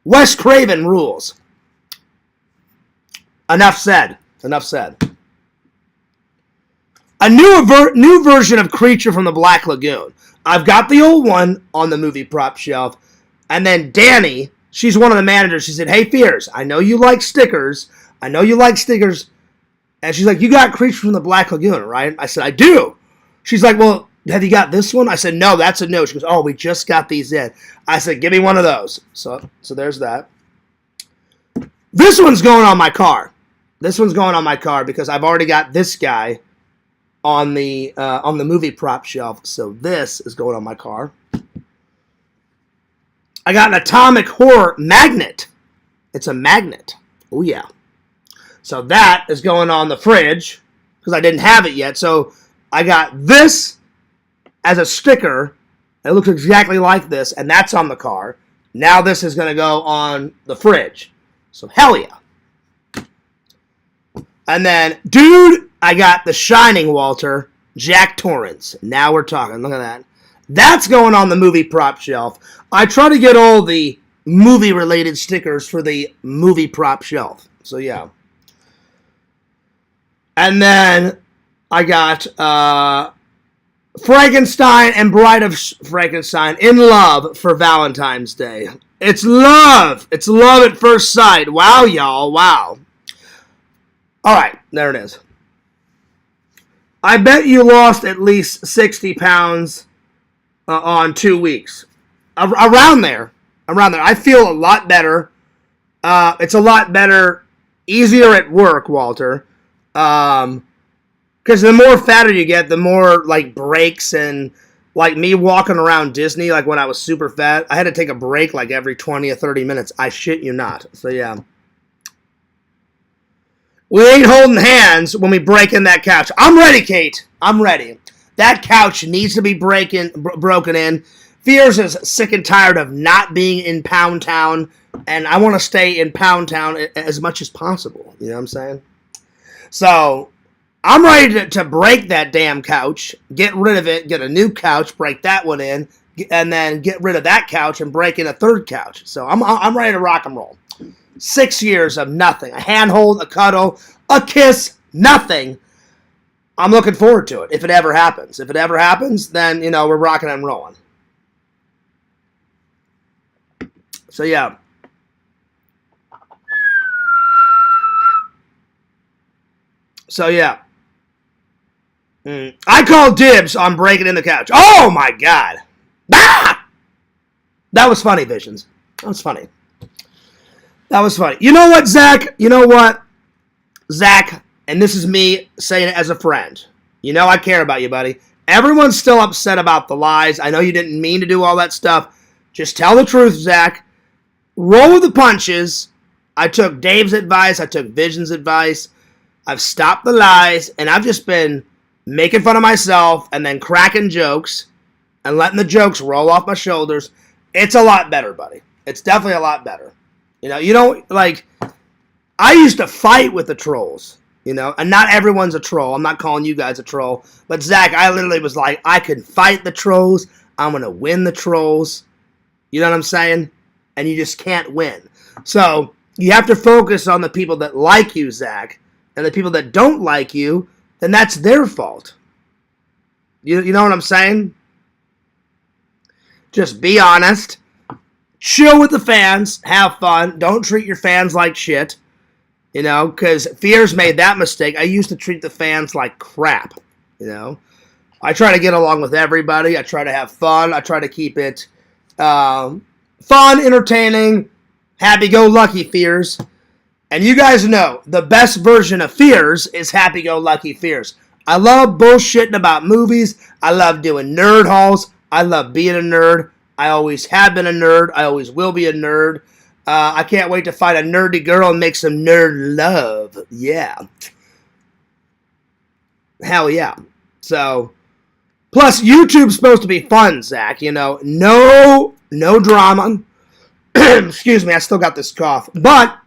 [SPEAKER 1] Wes Craven rules. Enough said. A new version of Creature from the Black Lagoon. I've got the old one on the movie prop shelf. And then Danny, she's one of the managers. She said, hey, Fears, I know you like stickers. And she's like, you got Creature from the Black Lagoon, right? I said, I do. She's like, well, have you got this one? I said, no, that's a no. She goes, oh, we just got these in. I said, give me one of those. So there's that. This one's going on my car. Because I've already got this guy on the movie prop shelf. So this is going on my car. I got an atomic horror magnet. It's a magnet. Oh, yeah. So that is going on the fridge because I didn't have it yet. So I got this as a sticker. It looks exactly like this, and that's on the car. Now this is going to go on the fridge. So hell yeah. And then, dude, I got The Shining, Walter, Jack Torrance. Now we're talking. Look at that. That's going on the movie prop shelf. I try to get all the movie-related stickers for the movie prop shelf. So, yeah. And then I got Frankenstein and Bride of Frankenstein in love for Valentine's Day. It's love. It's love at first sight. Wow, y'all. Wow. All right. There it is. I bet you lost at least 60 pounds on 2 weeks. Around there. I feel a lot better. It's a lot better, easier at work, Walter. Because the more fatter you get, the more, like, breaks and, like, me walking around Disney, like, when I was super fat, I had to take a break, like, every 20 or 30 minutes. I shit you not. So, yeah. We ain't holding hands when we break in that couch. I'm ready, Kate. I'm ready. That couch needs to be broken in. Fears is sick and tired of not being in Pound Town, and I want to stay in Pound Town as much as possible. You know what I'm saying? So, I'm ready to break that damn couch, get rid of it, get a new couch, break that one in, and then get rid of that couch and break in a third couch. So, I'm ready to rock and roll. 6 years of nothing. A handhold, a cuddle, a kiss, nothing. I'm looking forward to it if it ever happens. If it ever happens, then, you know, we're rocking and rolling. So, yeah. I called dibs on breaking in the couch. Oh my god. Ah! That was funny, Visions. That was funny. That was funny. You know what, Zach? You know what? Zach, and this is me saying it as a friend. You know I care about you, buddy. Everyone's still upset about the lies. I know you didn't mean to do all that stuff. Just tell the truth, Zach. Roll with the punches. I took Dave's advice. I took Vision's advice. I've stopped the lies, and I've just been making fun of myself and then cracking jokes and letting the jokes roll off my shoulders. It's a lot better, buddy. It's definitely a lot better. You don't, like, I used to fight with the trolls, and not everyone's a troll. I'm not calling you guys a troll. But, Zach, I literally was like, I can fight the trolls. I'm going to win the trolls. You know what I'm saying? And you just can't win. So, you have to focus on the people that like you, Zach. And the people that don't like you, then that's their fault. You know what I'm saying? Just be honest. Chill with the fans. Have fun. Don't treat your fans like shit. Because Fears made that mistake. I used to treat the fans like crap. I try to get along with everybody. I try to have fun. I try to keep it fun, entertaining, happy-go-lucky Fears. And you guys know, the best version of Fears is happy-go-lucky Fears. I love bullshitting about movies. I love doing nerd hauls. I love being a nerd. I always have been a nerd. I always will be a nerd. I can't wait to find a nerdy girl and make some nerd love. Yeah. Hell yeah. So, plus YouTube's supposed to be fun, Zach. No drama. Excuse me, I still got this cough. But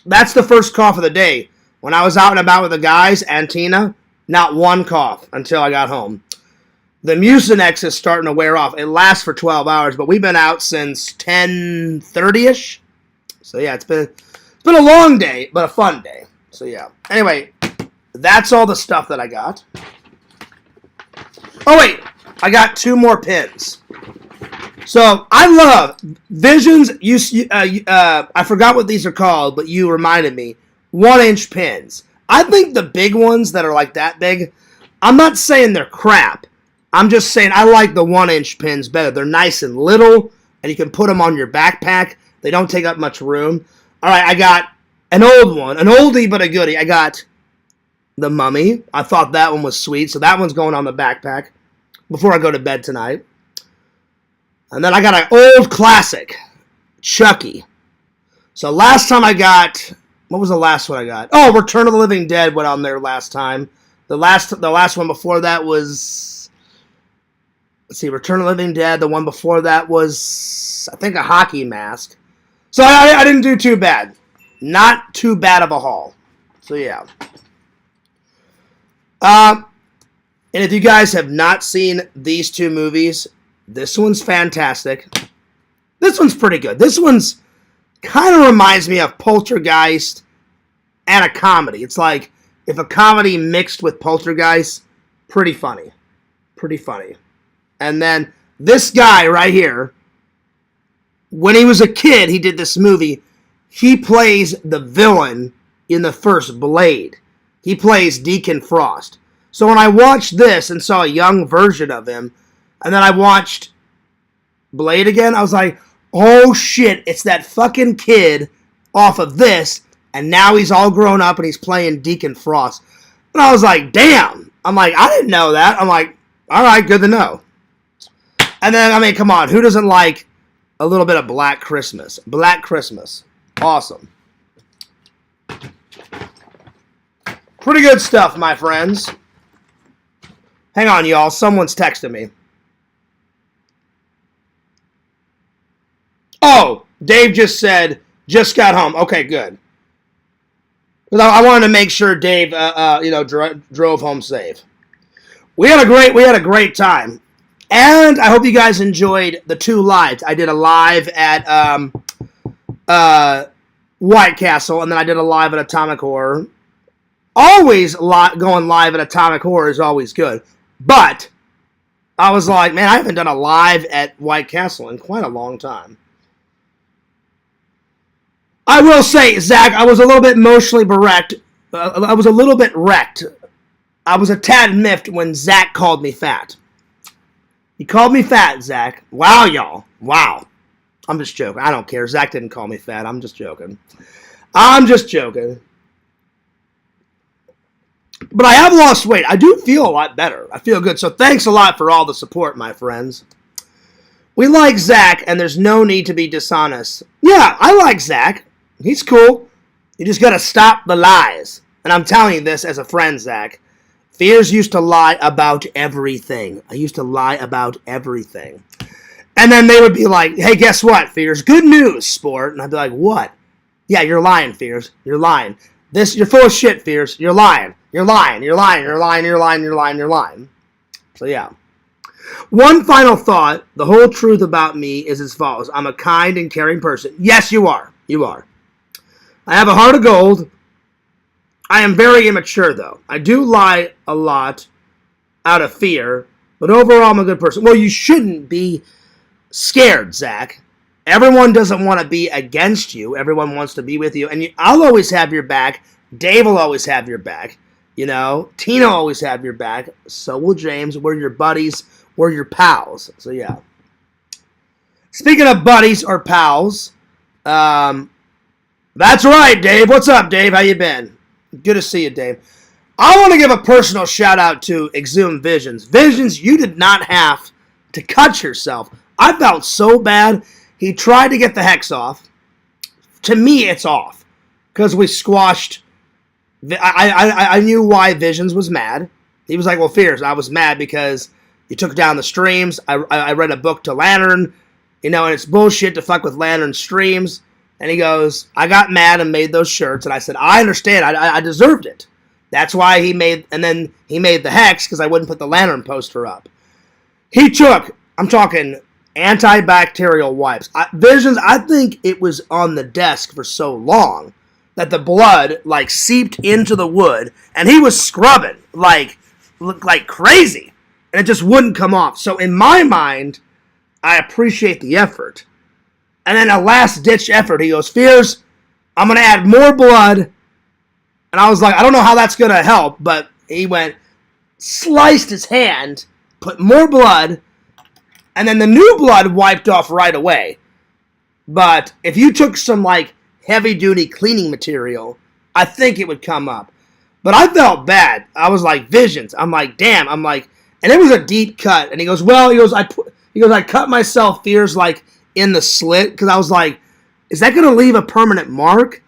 [SPEAKER 1] that's the first cough of the day. When I was out and about with the guys, Antina, not one cough until I got home. The Mucinex is starting to wear off. It lasts for 12 hours, but we've been out since 10:30ish. So yeah, it's been a long day, but a fun day. So yeah. Anyway, that's all the stuff that I got. Oh wait, I got 2 more pins. So I love Visions. I forgot what these are called, but you reminded me. 1-inch pins. I think the big ones that are like that big, I'm not saying they're crap. I'm just saying I like the 1-inch pins better. They're nice and little, and you can put them on your backpack. They don't take up much room. All right, I got an old one, an oldie but a goodie. I got the Mummy. I thought that one was sweet, so that one's going on the backpack before I go to bed tonight. And then I got an old classic, Chucky. So last time I got, what was the last one I got? Oh, Return of the Living Dead went on there last time. The last one before that was, let's see, Return of the Living Dead. The one before that was, I think, a hockey mask. So I didn't do too bad. Not too bad of a haul. So yeah. And if you guys have not seen these 2 movies, this one's fantastic. This one's pretty good. This one's kind of reminds me of Poltergeist and a comedy. It's like if a comedy mixed with Poltergeist, pretty funny. Pretty funny. And then this guy right here, when he was a kid, he did this movie. He plays the villain in the first Blade. He plays Deacon Frost. So when I watched this and saw a young version of him, and then I watched Blade again, I was like, oh shit, it's that fucking kid off of this, and now he's all grown up and he's playing Deacon Frost. And I was like, damn. I'm like, I didn't know that. I'm like, alright, good to know. And then, I mean, come on, who doesn't like a little bit of Black Christmas? Black Christmas. Awesome. Pretty good stuff, my friends. Hang on, y'all. Someone's texting me. Oh, Dave just said, just got home. Okay, good. Because I wanted to make sure Dave, drove home safe. We had a great time, and I hope you guys enjoyed the 2 lives. I did a live at White Castle, and then I did a live at Atomic Horror. Always going live at Atomic Horror is always good, but I was like, man, I haven't done a live at White Castle in quite a long time. I will say, Zach, I was a little bit emotionally wrecked. I was a little bit wrecked I was a tad miffed when Zach called me fat. He called me fat, Zach. Wow, y'all. Wow. I'm just joking. I don't care. Zach didn't call me fat. I'm just joking. I'm just joking. But I have lost weight. I do feel a lot better. I feel good. So thanks a lot for all the support, my friends. We like Zach, and there's no need to be dishonest. Yeah, I like Zach. He's cool. You just got to stop the lies. And I'm telling you this as a friend, Zach. Fears used to lie about everything. I used to lie about everything. And then they would be like, hey, guess what, Fears? Good news, sport. And I'd be like, what? Yeah, you're lying, Fears. You're lying. You're full of shit, Fears. You're lying. You're lying. You're lying. You're lying. You're lying. You're lying. You're lying. So, yeah. One final thought. The whole truth about me is as follows. I'm a kind and caring person. Yes, you are. You are. I have a heart of gold. I am very immature, though. I do lie a lot out of fear, but overall I'm a good person. Well, you shouldn't be scared, Zach. Everyone doesn't want to be against you. Everyone wants to be with you. And I'll always have your back. Dave will always have your back. You know, Tina will always have your back. So will James. We're your buddies. We're your pals. So, yeah. Speaking of buddies or pals, that's right, Dave. What's up, Dave? How you been? Good to see you, Dave. I want to give a personal shout out to Exhumed Visions. Visions, you did not have to cut yourself. I felt so bad. He tried to get the hex off. To me, it's off. Because we squashed. I knew why Visions was mad. He was like, well, Fears, I was mad because you took down the streams. I read a book to Lantern. You know, and it's bullshit to fuck with Lantern streams. And he goes, I got mad and made those shirts. And I said, I understand. I deserved it. That's why he made, and then he made the hex because I wouldn't put the Lantern poster up. He took, I'm talking antibacterial wipes. Visions, I think it was on the desk for so long that the blood, like, seeped into the wood. And he was scrubbing, like crazy. And it just wouldn't come off. So in my mind, I appreciate the effort. And then a last-ditch effort, he goes, Fears, I'm going to add more blood. And I was like, I don't know how that's going to help. But he went, sliced his hand, put more blood, and then the new blood wiped off right away. But if you took some, like, heavy-duty cleaning material, I think it would come up. But I felt bad. I was like, Visions. I'm like, damn. I'm like, and it was a deep cut. And he goes, well, I cut myself, Fears, like, in the slit, because I was like, is that going to leave a permanent mark?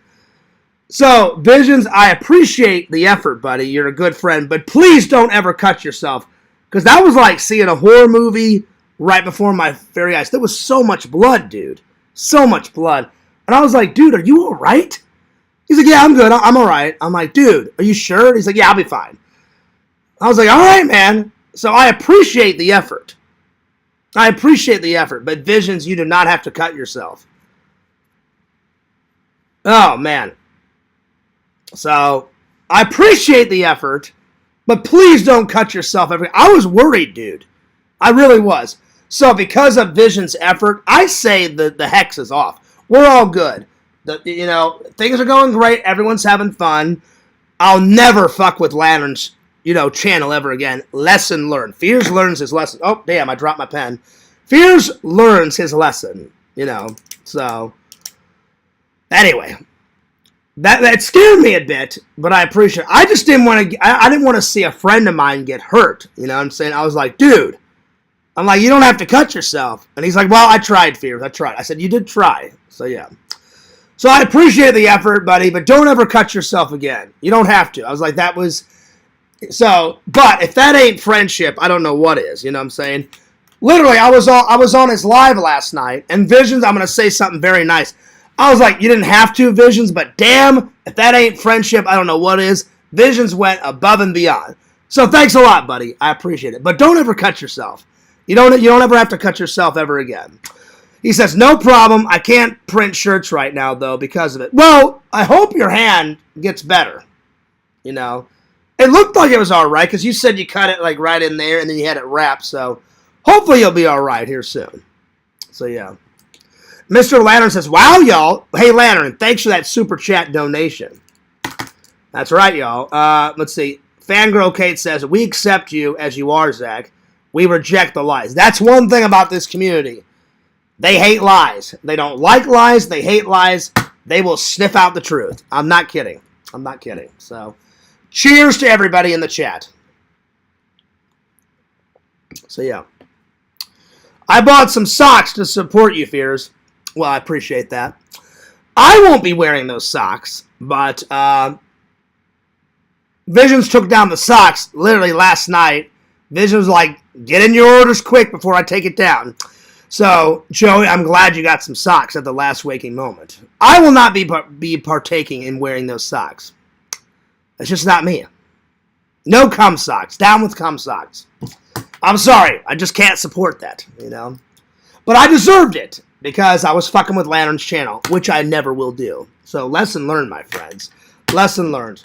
[SPEAKER 1] So, Visions, I appreciate the effort, buddy. You're a good friend, but please don't ever cut yourself, because that was like seeing a horror movie right before my very eyes. There was so much blood, dude. So much blood. And I was like, dude, are you all right? He's like, yeah, I'm good. I'm all right. I'm like, dude, are you sure? He's like, yeah, I'll be fine. I was like, all right, man. So I appreciate the effort. I appreciate the effort, but Visions, you do not have to cut yourself. Oh, man. So, I appreciate the effort, but please don't cut yourself. I was worried, dude. I really was. So, because of Visions' effort, I say the hex is off. We're all good. Things are going great. Everyone's having fun. I'll never fuck with Lantern's channel ever again. Lesson learned. Fears learns his lesson. Oh, damn, I dropped my pen. Fears learns his lesson, so, anyway. That scared me a bit, but I appreciate it. I just didn't want to, I didn't want to see a friend of mine get hurt, you know what I'm saying? I was like, dude, I'm like, you don't have to cut yourself. And he's like, well, I tried, Fears, I tried. I said, you did try, so yeah. So I appreciate the effort, buddy, but don't ever cut yourself again. You don't have to. I was like, that was... So, but if that ain't friendship, I don't know what is. You know what I'm saying? Literally, I was on his live last night, and Visions, I'm going to say something very nice. I was like, you didn't have to, Visions, but damn, if that ain't friendship, I don't know what is. Visions went above and beyond. So thanks a lot, buddy. I appreciate it. But don't ever cut yourself. You don't ever have to cut yourself ever again. He says, no problem. I can't print shirts right now, though, because of it. Well, I hope your hand gets better. It looked like it was all right, because you said you cut it like right in there, and then you had it wrapped, so hopefully you'll be all right here soon. So, yeah. Mr. Lantern says, wow, y'all. Hey, Lantern, thanks for that super chat donation. That's right, y'all. Let's see. Fangirl Kate says, we accept you as you are, Zach. We reject the lies. That's one thing about this community. They hate lies. They don't like lies. They hate lies. They will sniff out the truth. I'm not kidding. I'm not kidding. So, cheers to everybody in the chat. So, yeah. I bought some socks to support you, Fears. Well, I appreciate that. I won't be wearing those socks, but Visions took down the socks literally last night. Visions was like, get in your orders quick before I take it down. So, Joey, I'm glad you got some socks at the last waking moment. I will not be partaking in wearing those socks. It's just not me. No cum socks. Down with cum socks. I'm sorry. I just can't support that, you know. But I deserved it because I was fucking with Lantern's channel, which I never will do. So, lesson learned, my friends. Lesson learned.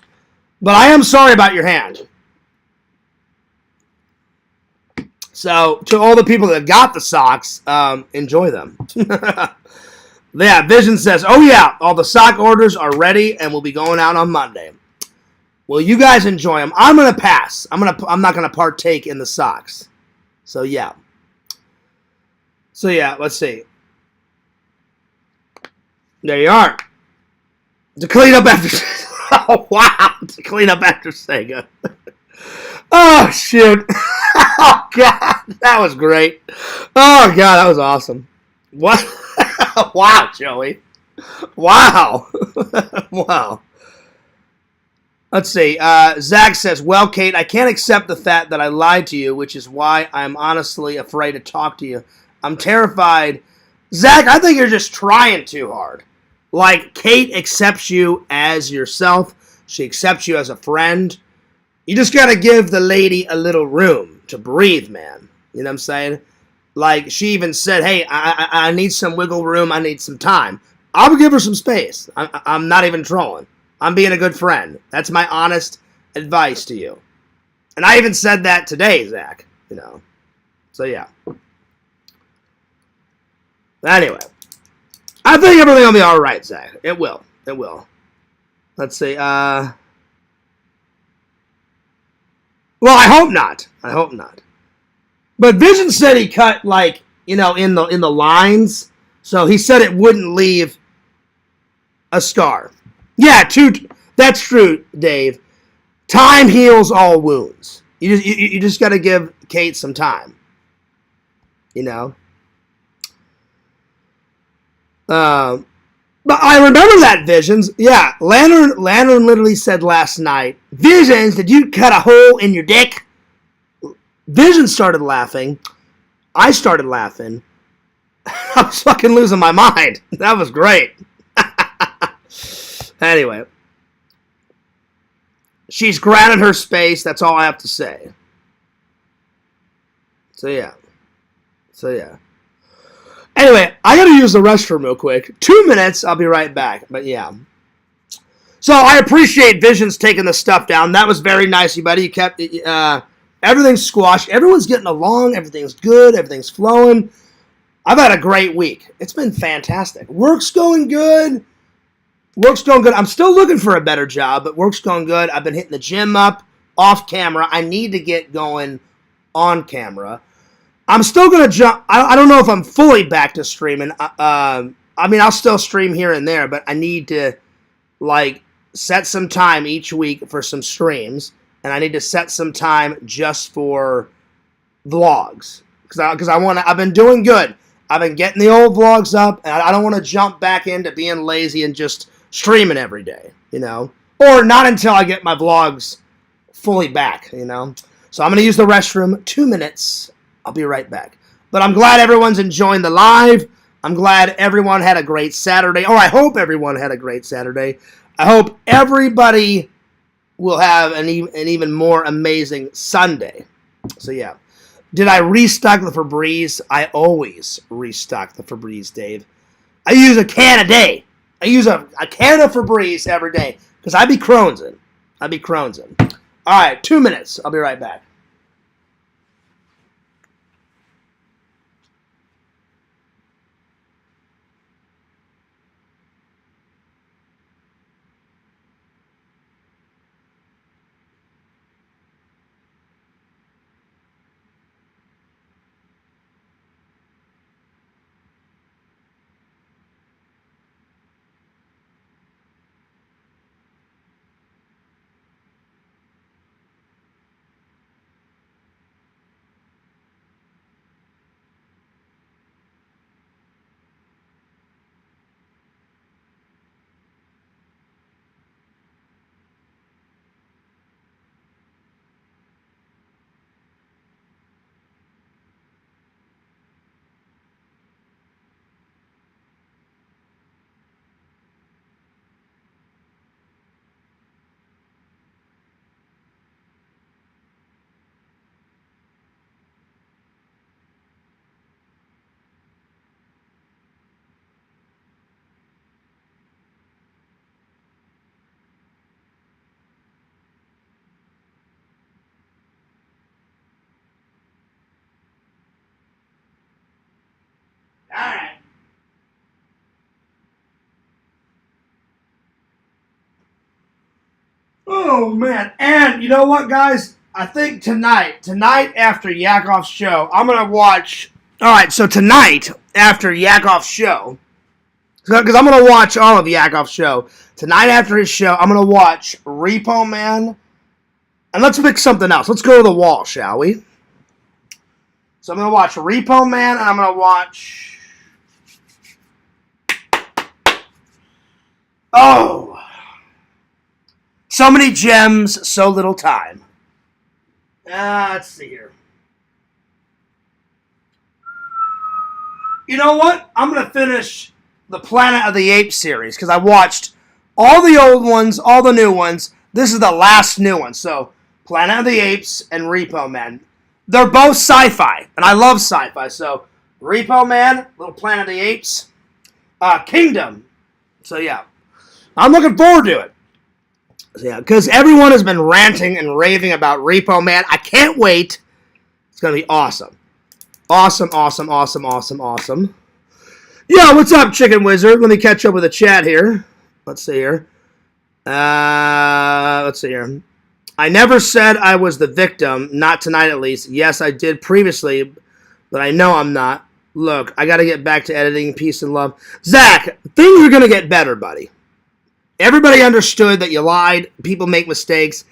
[SPEAKER 1] But I am sorry about your hand. So, to all the people that got the socks, enjoy them. Yeah, Vision says, oh yeah, all the sock orders are ready and will be going out on Monday. Well, you guys enjoy them. I'm going to pass. I'm not going to partake in the socks. So, yeah. So, yeah, let's see. There you are. To clean up after... Oh, wow. To clean up after Sega. Oh, shoot. Oh, God. That was great. Oh, God. That was awesome. What? Wow, Joey. Wow. Wow. Let's see. Zach says, well, Kate, I can't accept the fact that I lied to you, which is why I'm honestly afraid to talk to you. I'm terrified. Zach, I think you're just trying too hard. Like, Kate accepts you as yourself. She accepts you as a friend. You just got to give the lady a little room to breathe, man. You know what I'm saying? Like, she even said, hey, I need some wiggle room. I need some time. I'll give her some space. I'm not even trolling. I'm being a good friend. That's my honest advice to you. And I even said that today, Zach. You know. So, yeah. Anyway. I think everything will be alright, Zach. It will. It will. Let's see. Well, I hope not. I hope not. But Vision said he cut, like, you know, in the lines. So he said it wouldn't leave a scar. Yeah, that's true, Dave. Time heals all wounds. You just got to give Kate some time. You know? But I remember that, Visions. Yeah, Lantern literally said last night, Visions, did you cut a hole in your dick? Vision started laughing. I started laughing. I was fucking losing my mind. That was great. Anyway. She's granted her space. That's all I have to say. So, yeah. Anyway, I gotta use the restroom real quick. 2 minutes, I'll be right back. But, yeah. So, I appreciate Visions taking the stuff down. That was very nice, you buddy. You kept everything's squashed. Everyone's getting along. Everything's good. Everything's flowing. I've had a great week. It's been fantastic. Work's going good. I'm still looking for a better job, but work's going good. I've been hitting the gym up off camera. I need to get going on camera. I'm still going to jump. I don't know if I'm fully back to streaming. I mean, I'll still stream here and there, but I need to, like, set some time each week for some streams, and I need to set some time just for vlogs. Because I've been doing good. I've been getting the old vlogs up, and I don't want to jump back into being lazy and just streaming every day, you know? Or not until I get my vlogs fully back, you know? So I'm going to use the restroom. 2 minutes. I'll be right back. But I'm glad everyone's enjoying the live. I'm glad everyone had a great Saturday. Or I hope everyone had a great Saturday. I hope everybody will have an even more amazing Sunday. So, yeah. Did I restock the Febreze? I always restock the Febreze, Dave. I use a can a day. I use a can of Febreze every day because I be Crohn'sing. All right, 2 minutes. I'll be right back. Oh, man. And you know what, guys? I think tonight after Yakov's show, I'm going to watch... All right, so tonight after Yakov's show, because I'm going to watch all of Yakov's show, tonight after his show, I'm going to watch Repo Man. And let's pick something else. Let's go to the wall, shall we? So I'm going to watch Repo Man, and I'm going to watch... Oh! So many gems, so little time. Let's see here. You know what? I'm going to finish the Planet of the Apes series, because I watched all the old ones, all the new ones. This is the last new one. So, Planet of the Apes and Repo Man. They're both sci-fi, and I love sci-fi. So, Repo Man, little Planet of the Apes, Kingdom. So, yeah. I'm looking forward to it. Yeah, because everyone has been ranting and raving about Repo Man. I can't wait. It's going to be awesome. Awesome, awesome, awesome, awesome, awesome. Yo, what's up, Chicken Wizard? Let me catch up with the chat here. Let's see here. Let's see here. I never said I was the victim. Not tonight, at least. Yes, I did previously, but I know I'm not. Look, I got to get back to editing. Peace and love. Zach, things are going to get better, buddy. Everybody understood that you lied. People make mistakes.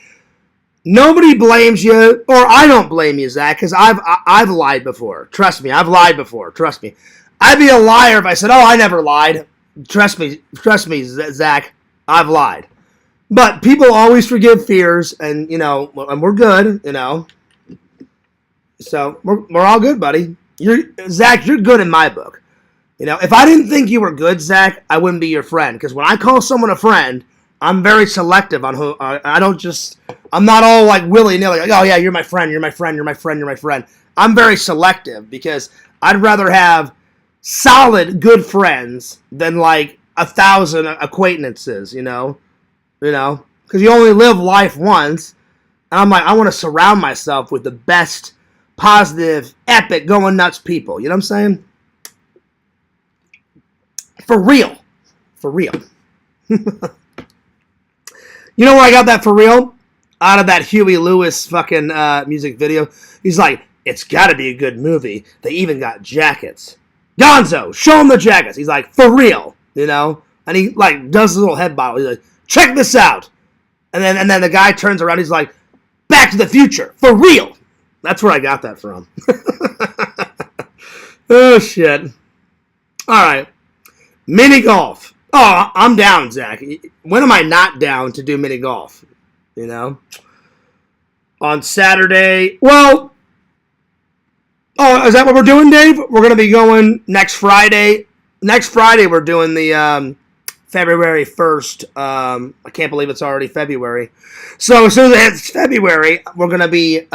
[SPEAKER 1] Nobody blames you, or I don't blame you, Zach, because I've lied before. Trust me, I've lied before. Trust me. I'd be a liar if I said, oh, I never lied. Trust me, Zach, I've lied. But people always forgive fears, and, you know, and we're good, you know. So, we're all good, buddy. Zach, you're good in my book. You know, if I didn't think you were good, Zach, I wouldn't be your friend. Because when I call someone a friend, I'm very selective on who. I don't just. I'm not all like willy-nilly. Like, oh yeah, you're my friend. You're my friend. You're my friend. You're my friend. I'm very selective because I'd rather have solid, good friends than like 1,000 acquaintances. You know, because you only live life once. And I'm like, I want to surround myself with the best, positive, epic, going nuts people. You know what I'm saying? For real. For real. You know where I got that for real? Out of that Huey Lewis fucking music video. He's like, it's got to be a good movie. They even got jackets. Gonzo, show him the jackets. He's like, for real, you know? And he like does his little head bobble. He's like, check this out. And then the guy turns around. He's like, Back to the Future, for real. That's where I got that from. Oh, shit. All right. Mini golf. Oh, I'm down, Zach. When am I not down to do mini golf? You know? On Saturday. Well, oh, is that what we're doing, Dave? We're going to be going next Friday. Next Friday, we're doing the February 1st. I can't believe it's already February. So as soon as it's February, we're going to be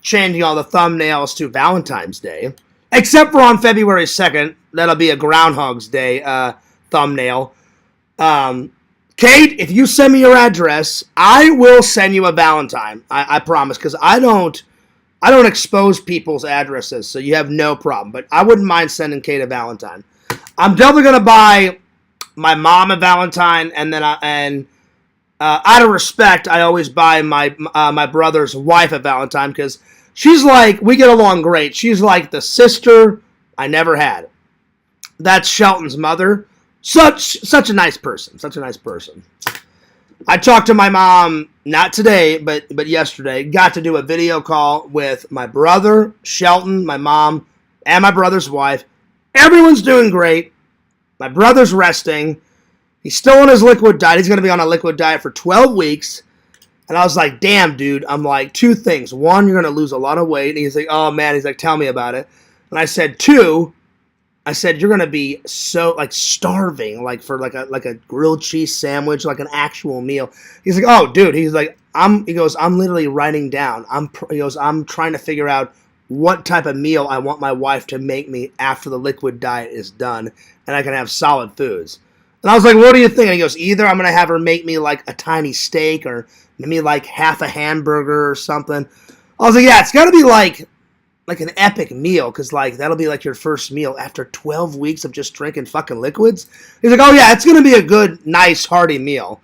[SPEAKER 1] changing all the thumbnails to Valentine's Day. Except for on February 2nd. That'll be a Groundhog's Day thumbnail. Kate, if you send me your address, I will send you a Valentine. I promise, because I don't expose people's addresses, so you have no problem. But I wouldn't mind sending Kate a Valentine. I'm definitely gonna buy my mom a Valentine, and then out of respect, I always buy my brother's wife a Valentine because she's like, we get along great. She's like the sister I never had. That's Shelton's mother. Such a nice person. Such a nice person. I talked to my mom, not today, but yesterday. Got to do a video call with my brother, Shelton, my mom, and my brother's wife. Everyone's doing great. My brother's resting. He's still on his liquid diet. He's going to be on a liquid diet for 12 weeks. And I was like, damn, dude. I'm like, two things. One, you're going to lose a lot of weight. And he's like, oh, man. He's like, tell me about it. And I said, two, you're going to be so, like, starving, like, for, like a grilled cheese sandwich, like an actual meal. He's like, oh, dude. He's like, I'm literally writing down. I'm trying to figure out what type of meal I want my wife to make me after the liquid diet is done and I can have solid foods. And I was like, what do you think? And he goes, either I'm going to have her make me, like, a tiny steak or maybe, like, half a hamburger or something. I was like, yeah, it's got to be, like an epic meal, because, like, that'll be, like, your first meal after 12 weeks of just drinking fucking liquids. He's like, oh, yeah, it's going to be a good, nice, hearty meal.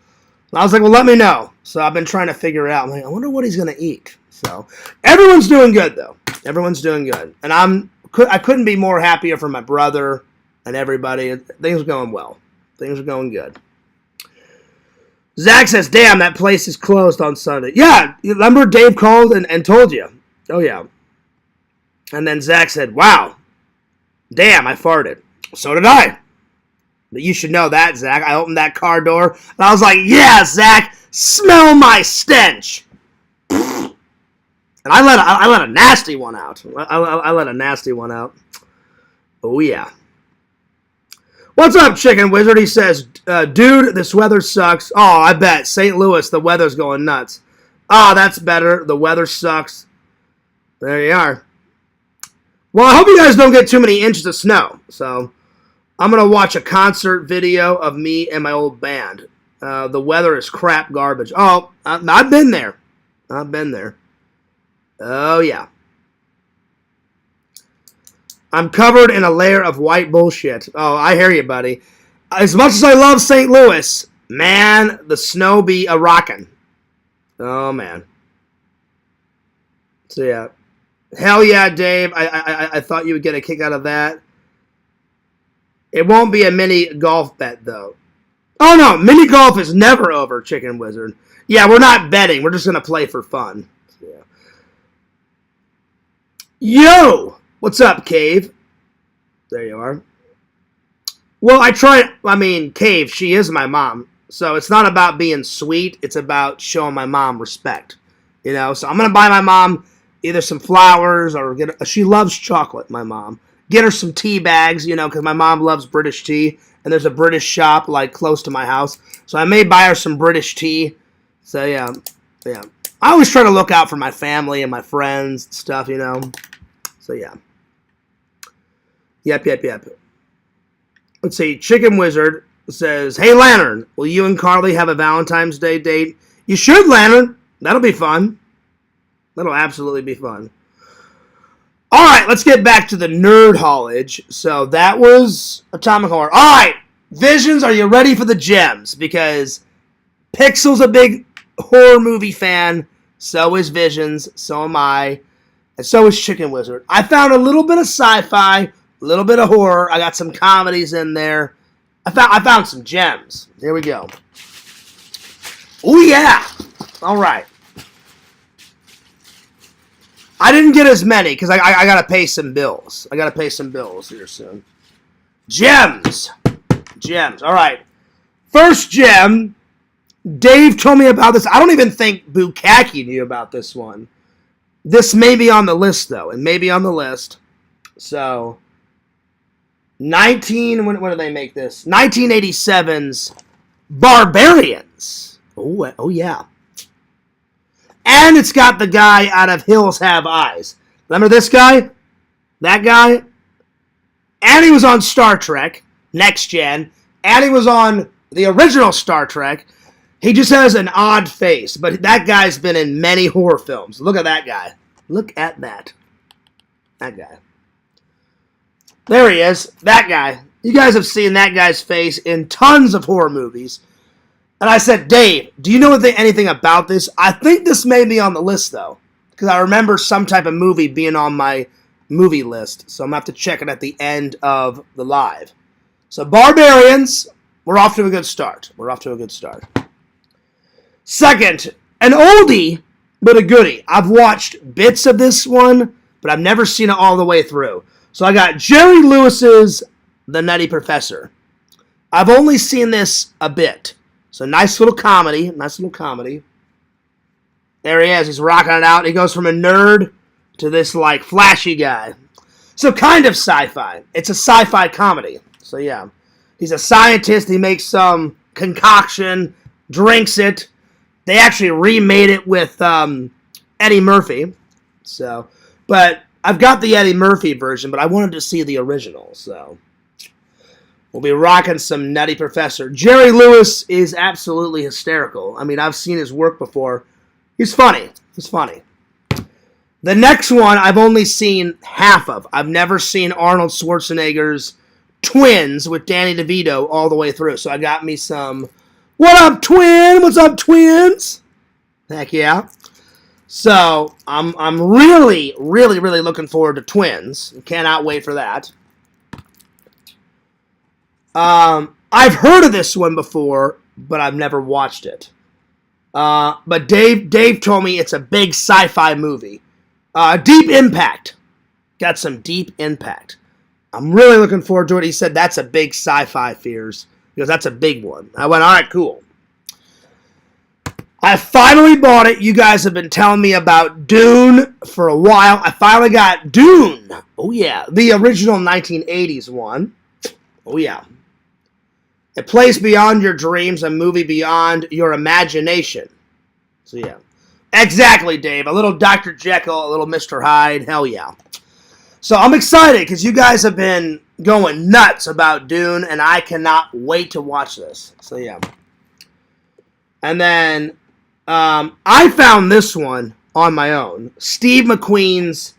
[SPEAKER 1] And I was like, well, let me know. So I've been trying to figure it out. I'm like, I wonder what he's going to eat. So everyone's doing good, though. Everyone's doing good. And I couldn't be more happier for my brother and everybody. Things are going well. Things are going good. Zach says, damn, that place is closed on Sunday. Yeah, remember Dave called and told you. Oh, yeah. And then Zach said, wow, damn, I farted. So did I. But you should know that, Zach. I opened that car door, and I was like, yeah, Zach, smell my stench. And I let a nasty one out. I let a nasty one out. Oh, yeah. What's up, Chicken Wizard? He says, dude, this weather sucks. Oh, I bet. St. Louis, the weather's going nuts. Oh, that's better. The weather sucks. There you are. Well, I hope you guys don't get too many inches of snow. So I'm going to watch a concert video of me and my old band. The weather is crap garbage. Oh, I've been there. I've been there. Oh, yeah. I'm covered in a layer of white bullshit. Oh, I hear you, buddy. As much as I love St. Louis, man, the snow be a-rockin'. Oh, man. So, yeah. Hell yeah, Dave. I thought you would get a kick out of that. It won't be a mini golf bet, though. Oh, no. Mini golf is never over, Chicken Wizard. Yeah, we're not betting. We're just going to play for fun. Yeah. Yo! What's up, Cave? There you are. Well, Cave, she is my mom. So it's not about being sweet. It's about showing my mom respect. You know, so I'm going to buy my mom either some flowers or she loves chocolate, my mom. Get her some tea bags, you know, because my mom loves British tea. And there's a British shop, like, close to my house. So I may buy her some British tea. So, yeah. I always try to look out for my family and my friends and stuff, you know. So, yeah. Yep. Let's see. Chicken Wizard says, hey, Lantern, will you and Carly have a Valentine's Day date? You should, Lantern. That'll be fun. That'll absolutely be fun. All right, let's get back to the nerd haulage. So that was Atomic Horror. All right, Visions, are you ready for the gems? Because Pixel's a big horror movie fan. So is Visions. So am I. And so is Chicken Wizard. I found a little bit of sci-fi, a little bit of horror. I got some comedies in there. I found some gems. Here we go. Oh, yeah. All right. I didn't get as many because I got to pay some bills. I got to pay some bills here soon. Gems. All right. First gem. Dave told me about this. I don't even think Bukaki knew about this one. This may be on the list, though. It may be on the list. So, when did they make this? 1987's Barbarians. Oh, yeah. And it's got the guy out of Hills Have Eyes. Remember this guy? That guy? And he was on Star Trek, Next Gen. And he was on the original Star Trek. He just has an odd face. But that guy's been in many horror films. Look at that guy. Look at that. That guy. There he is. That guy. You guys have seen that guy's face in tons of horror movies. And I said, Dave, do you know anything about this? I think this may be on the list, though. Because I remember some type of movie being on my movie list. So I'm going to have to check it at the end of the live. So Barbarians, we're off to a good start. Second, an oldie, but a goodie. I've watched bits of this one, but I've never seen it all the way through. So I got Jerry Lewis's The Nutty Professor. I've only seen this a bit. So nice little comedy. There he is. He's rocking it out. He goes from a nerd to this, like, flashy guy. So kind of sci-fi. It's a sci-fi comedy. So, yeah. He's a scientist. He makes some concoction, drinks it. They actually remade it with Eddie Murphy. So, but I've got the Eddie Murphy version, but I wanted to see the original. So, we'll be rocking some Nutty Professor. Jerry Lewis is absolutely hysterical. I mean, I've seen his work before. He's funny. The next one I've only seen half of. I've never seen Arnold Schwarzenegger's Twins with Danny DeVito all the way through. So I got me some, what up, twin? What's up, twins? Heck yeah. So I'm really, really, really looking forward to Twins. Cannot wait for that. I've heard of this one before, but I've never watched it. But Dave told me it's a big sci-fi movie. Deep Impact. Got some deep impact. I'm really looking forward to it. He said that's a big sci-fi fears. Because that's a big one. I went, all right, cool. I finally bought it. You guys have been telling me about Dune for a while. I finally got Dune. Oh, yeah. The original 1980s one. Oh, yeah. A place beyond your dreams, a movie beyond your imagination. So, yeah. Exactly, Dave. A little Dr. Jekyll, a little Mr. Hyde. Hell yeah. So, I'm excited because you guys have been going nuts about Dune, and I cannot wait to watch this. So, yeah. And then I found this one on my own. Steve McQueen's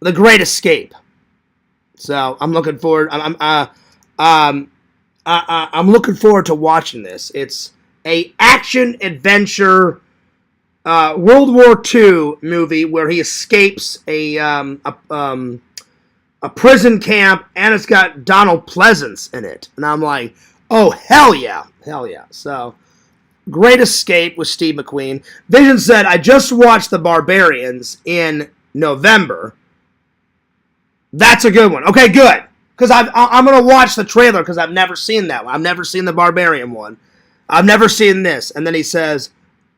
[SPEAKER 1] The Great Escape. So, I'm looking forward. I'm looking forward to watching this. It's a action adventure World War II movie where he escapes a prison camp, and it's got Donald Pleasance in it. And I'm like, oh, hell yeah. Hell yeah. So, Great Escape with Steve McQueen. Vision said, I just watched The Barbarians in November. That's a good one. Okay, good. Because I'm going to watch the trailer because I've never seen that one. I've never seen the Barbarian one. I've never seen this. And then he says,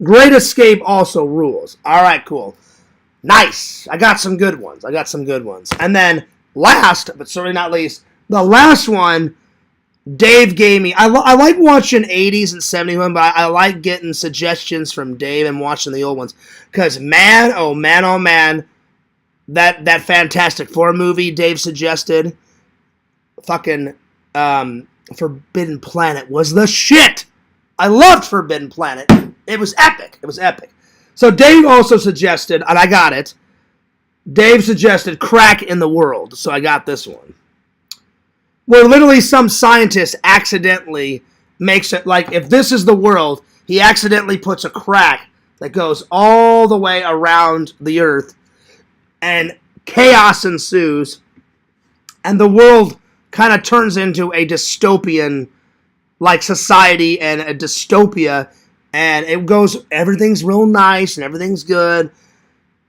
[SPEAKER 1] Great Escape also rules. All right, cool. Nice. I got some good ones. And then last, but certainly not least, the last one Dave gave me. I like watching 80s and 70s ones, but I like getting suggestions from Dave and watching the old ones. Because man, oh man, that Fantastic Four movie Dave suggested, fucking Forbidden Planet was the shit. I loved Forbidden Planet. It was epic. So Dave also suggested, and I got it, Dave suggested Crack in the World, so I got this one. Where literally some scientist accidentally makes it, like, if this is the world, he accidentally puts a crack that goes all the way around the Earth, and chaos ensues, and the world kind of turns into a dystopian, like, society and a dystopia, and it goes, everything's real nice and everything's good,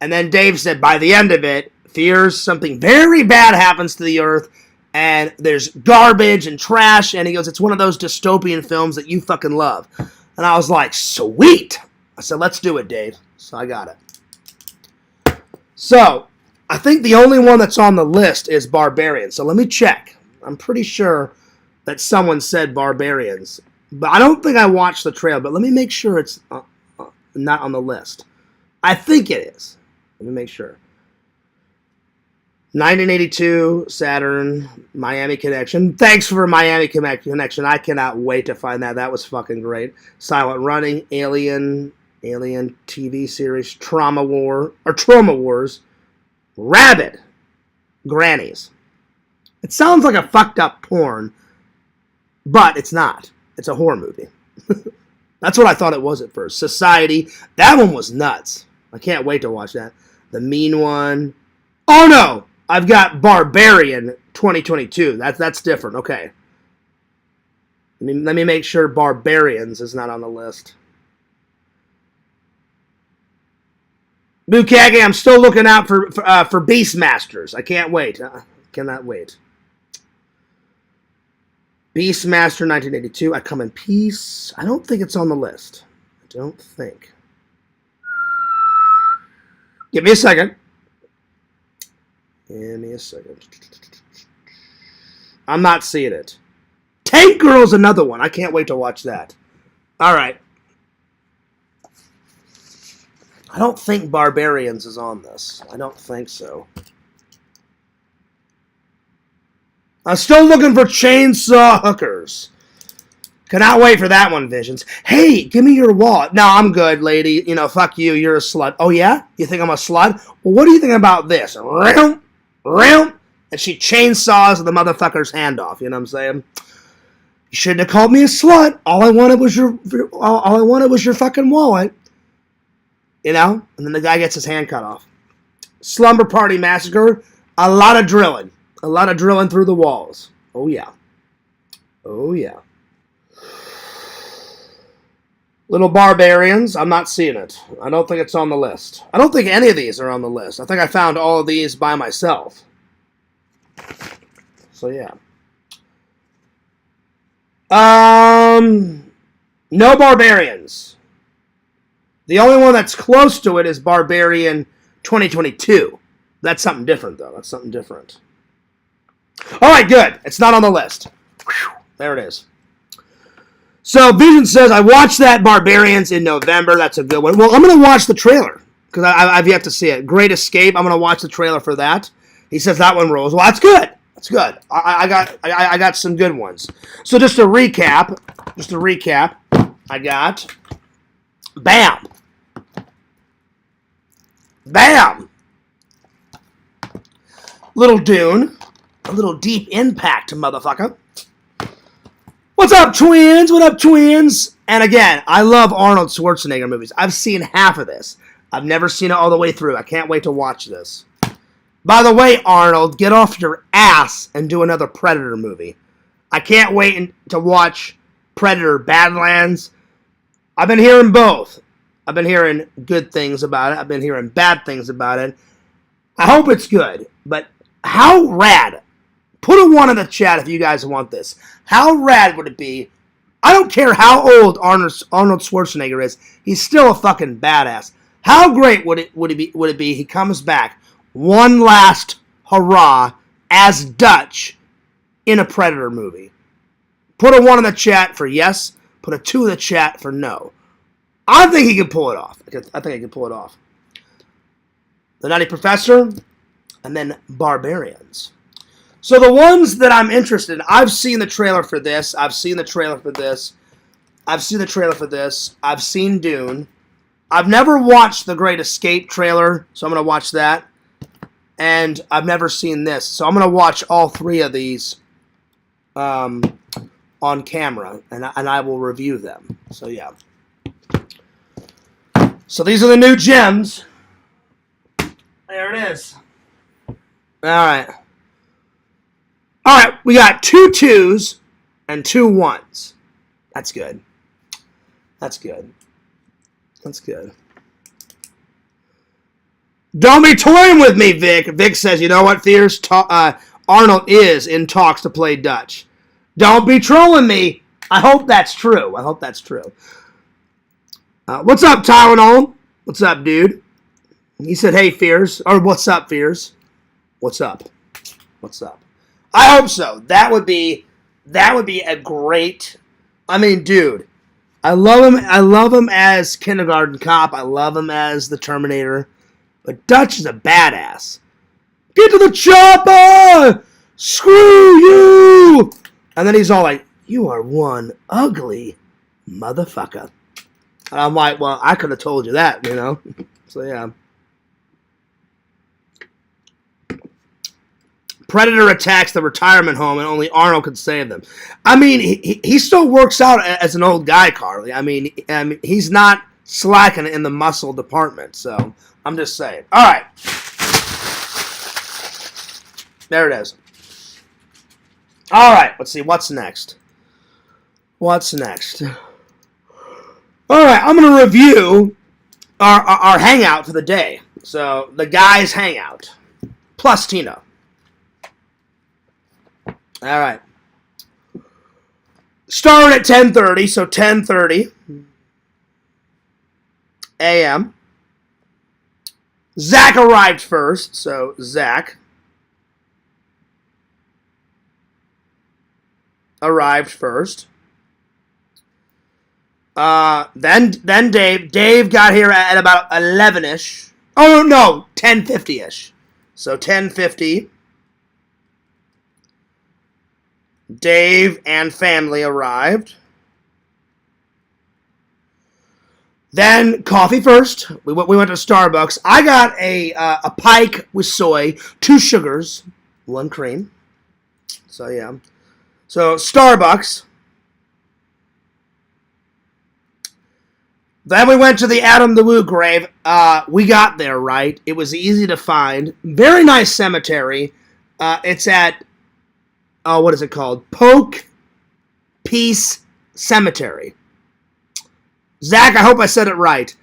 [SPEAKER 1] and then Dave said by the end of it, fears something very bad happens to the Earth, and there's garbage and trash, and he goes, it's one of those dystopian films that you fucking love. And I was like, sweet! I said, let's do it, Dave. So I got it. So, I think the only one that's on the list is Barbarians. So let me check. I'm pretty sure that someone said Barbarians. But I don't think I watched the trailer, but let me make sure it's not on the list. I think it is. Let me make sure. 1982, Saturn, Miami Connection. Thanks for Miami Connection. I cannot wait to find that. That was fucking great. Silent Running, Alien TV series, Trauma Wars, Rabid, Grannies. It sounds like a fucked up porn, but it's not. It's a horror movie. That's what I thought it was at first. Society. That one was nuts. I can't wait to watch that. The Mean One. Oh no! I've got Barbarian 2022. That's different. Okay. Let me make sure Barbarians is not on the list. Bukage, I'm still looking out for Beastmasters. I can't wait. Cannot wait. Beastmaster 1982. I Come in Peace. I don't think it's on the list. I don't think. Give me a second. I'm not seeing it. Tank Girl's another one. I can't wait to watch that. All right. I don't think Barbarians is on this. I don't think so. I'm still looking for Chainsaw Hookers. Cannot wait for that one, Visions. Hey, give me your wallet. No, I'm good, lady. You know, fuck you. You're a slut. Oh, yeah? You think I'm a slut? Well, what do you think about this? And she chainsaws the motherfucker's hand off. You know what I'm saying? You shouldn't have called me a slut. All I wanted was your fucking wallet. you know? And then the guy gets his hand cut off. Slumber Party Massacre, a lot of drilling. A lot of drilling through the walls. Oh, yeah. Oh, yeah. Little Barbarians, I'm not seeing it. I don't think it's on the list. I don't think any of these are on the list. I think I found all of these by myself. So, yeah. No Barbarians. The only one that's close to it is Barbarian 2022. That's something different, though. That's something different. All right, good. It's not on the list. Whew, there it is. So Vision says, I watched that Barbarians in November. That's a good one. Well, I'm going to watch the trailer because I've yet to see it. Great Escape. I'm going to watch the trailer for that. He says that one rolls. Well, that's good. That's good. I got some good ones. So just to recap, I got Bam. Bam. Little Dune. A little Deep Impact, motherfucker. What's up, twins? What up, twins? And again, I love Arnold Schwarzenegger movies. I've seen half of this. I've never seen it all the way through. I can't wait to watch this. By the way, Arnold, get off your ass and do another Predator movie. I can't wait to watch Predator Badlands. I've been hearing both. I've been hearing good things about it. I've been hearing bad things about it. I hope it's good. But how rad. Put a 1 in the chat if you guys want this. How rad would it be? I don't care how old Arnold Schwarzenegger is. He's still a fucking badass. How great would it be he comes back one last hurrah as Dutch in a Predator movie? Put a 1 in the chat for yes. Put a 2 in the chat for no. I think he can pull it off. I think he can pull it off. The Nutty Professor, and then Barbarians. So the ones that I'm interested in, I've seen the trailer for this. I've seen the trailer for this. I've seen the trailer for this. I've seen Dune. I've never watched the Great Escape trailer, so I'm going to watch that. And I've never seen this, so I'm going to watch all 3 of these on camera, and I will review them. So, yeah. So these are the new gems. There it is. All right. All right, we got 2 2s and 2 1s. That's good. That's good. That's good. Don't be toying with me, Vic. Vic says, you know what, Fierce? Arnold is in talks to play Dutch. Don't be trolling me. I hope that's true. I hope that's true. What's up, Tylenol? What's up, dude? He said, hey, Fierce. Or what's up, Fierce? What's up? What's up? I hope so. That would be a great. I mean, dude, I love him. I love him as Kindergarten Cop. I love him as the Terminator. But Dutch is a badass. Get to the chopper! Screw you! And then he's all like, you are one ugly motherfucker. And I'm like, well, I could have told you that, you know? So, yeah. Predator attacks the retirement home, and only Arnold can save them. I mean, he still works out as an old guy, Carly. I mean, he's not slacking in the muscle department, so I'm just saying. All right. There it is. All right, let's see. What's next? What's next? All right, I'm going to review our hangout for the day. So, the guys' hangout, plus Tino. All right. Started at 10:30, so 10:30 a.m. Zach arrived first, so Zach arrived first. Then Dave. Dave got here at about 11-ish. Oh, no, 10:50-ish. So 10:50. Dave and family arrived. Then coffee first. We went to Starbucks. I got a pike with soy, 2 sugars, 1 cream. So yeah. So Starbucks. Then we went to the Adam the Woo grave. We got there, right? It was easy to find. Very nice cemetery. It's at, what is it called? Polk Peace Cemetery. Zach, I hope I said it right.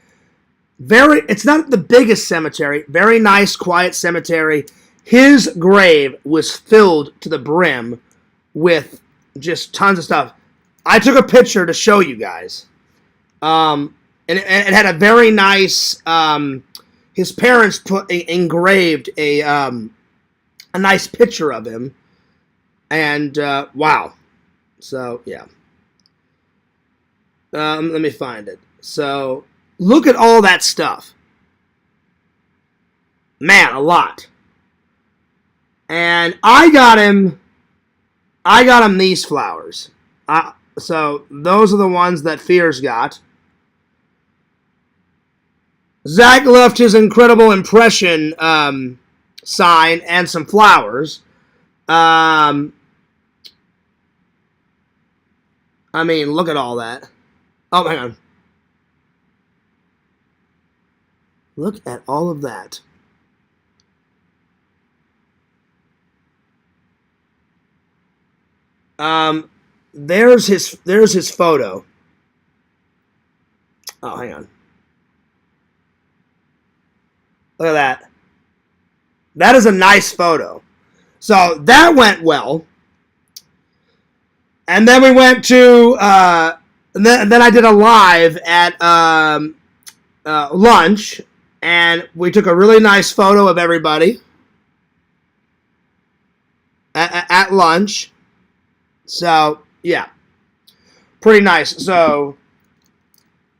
[SPEAKER 1] It's not the biggest cemetery. Very nice, quiet cemetery. His grave was filled to the brim with just tons of stuff. I took a picture to show you guys. And it had a very nice, his parents engraved a nice picture of him. And, wow. So, yeah. Let me find it. So, look at all that stuff. Man, a lot. And I got him these flowers. So, those are the ones that Fears got. Zach left his incredible impression sign and some flowers. I mean, look at all that. Oh, hang on. Look at all of that. There's his photo. Oh, hang on. Look at that. That is a nice photo. So that went well. And then we went to, and then I did a live at lunch, and we took a really nice photo of everybody at lunch. So, yeah. Pretty nice. So,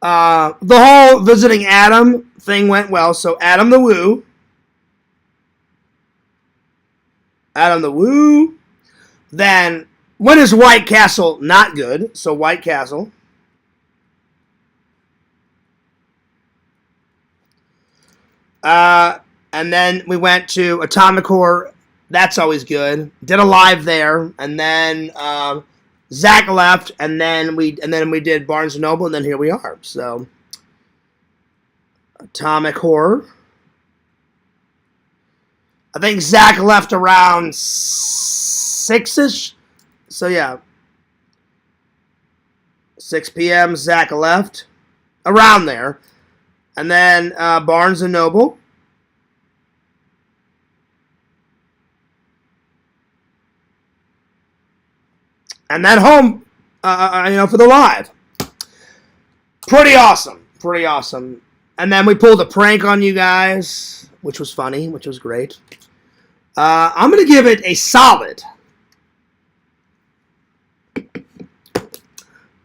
[SPEAKER 1] the whole visiting Adam thing went well. So, Adam the Woo. Adam the Woo. Then, when is White Castle not good? So, White Castle. And then we went to Atomic Horror. That's always good. Did a live there, and then Zach left, and then we did Barnes and Noble, and then here we are. So, Atomic Horror. I think Zach left around 6-ish. So yeah, 6 p.m. Zach left around there, and then Barnes and Noble. And then home, for the live. Pretty awesome. Pretty awesome. And then we pulled a prank on you guys, which was funny, which was great. I'm going to give it a solid.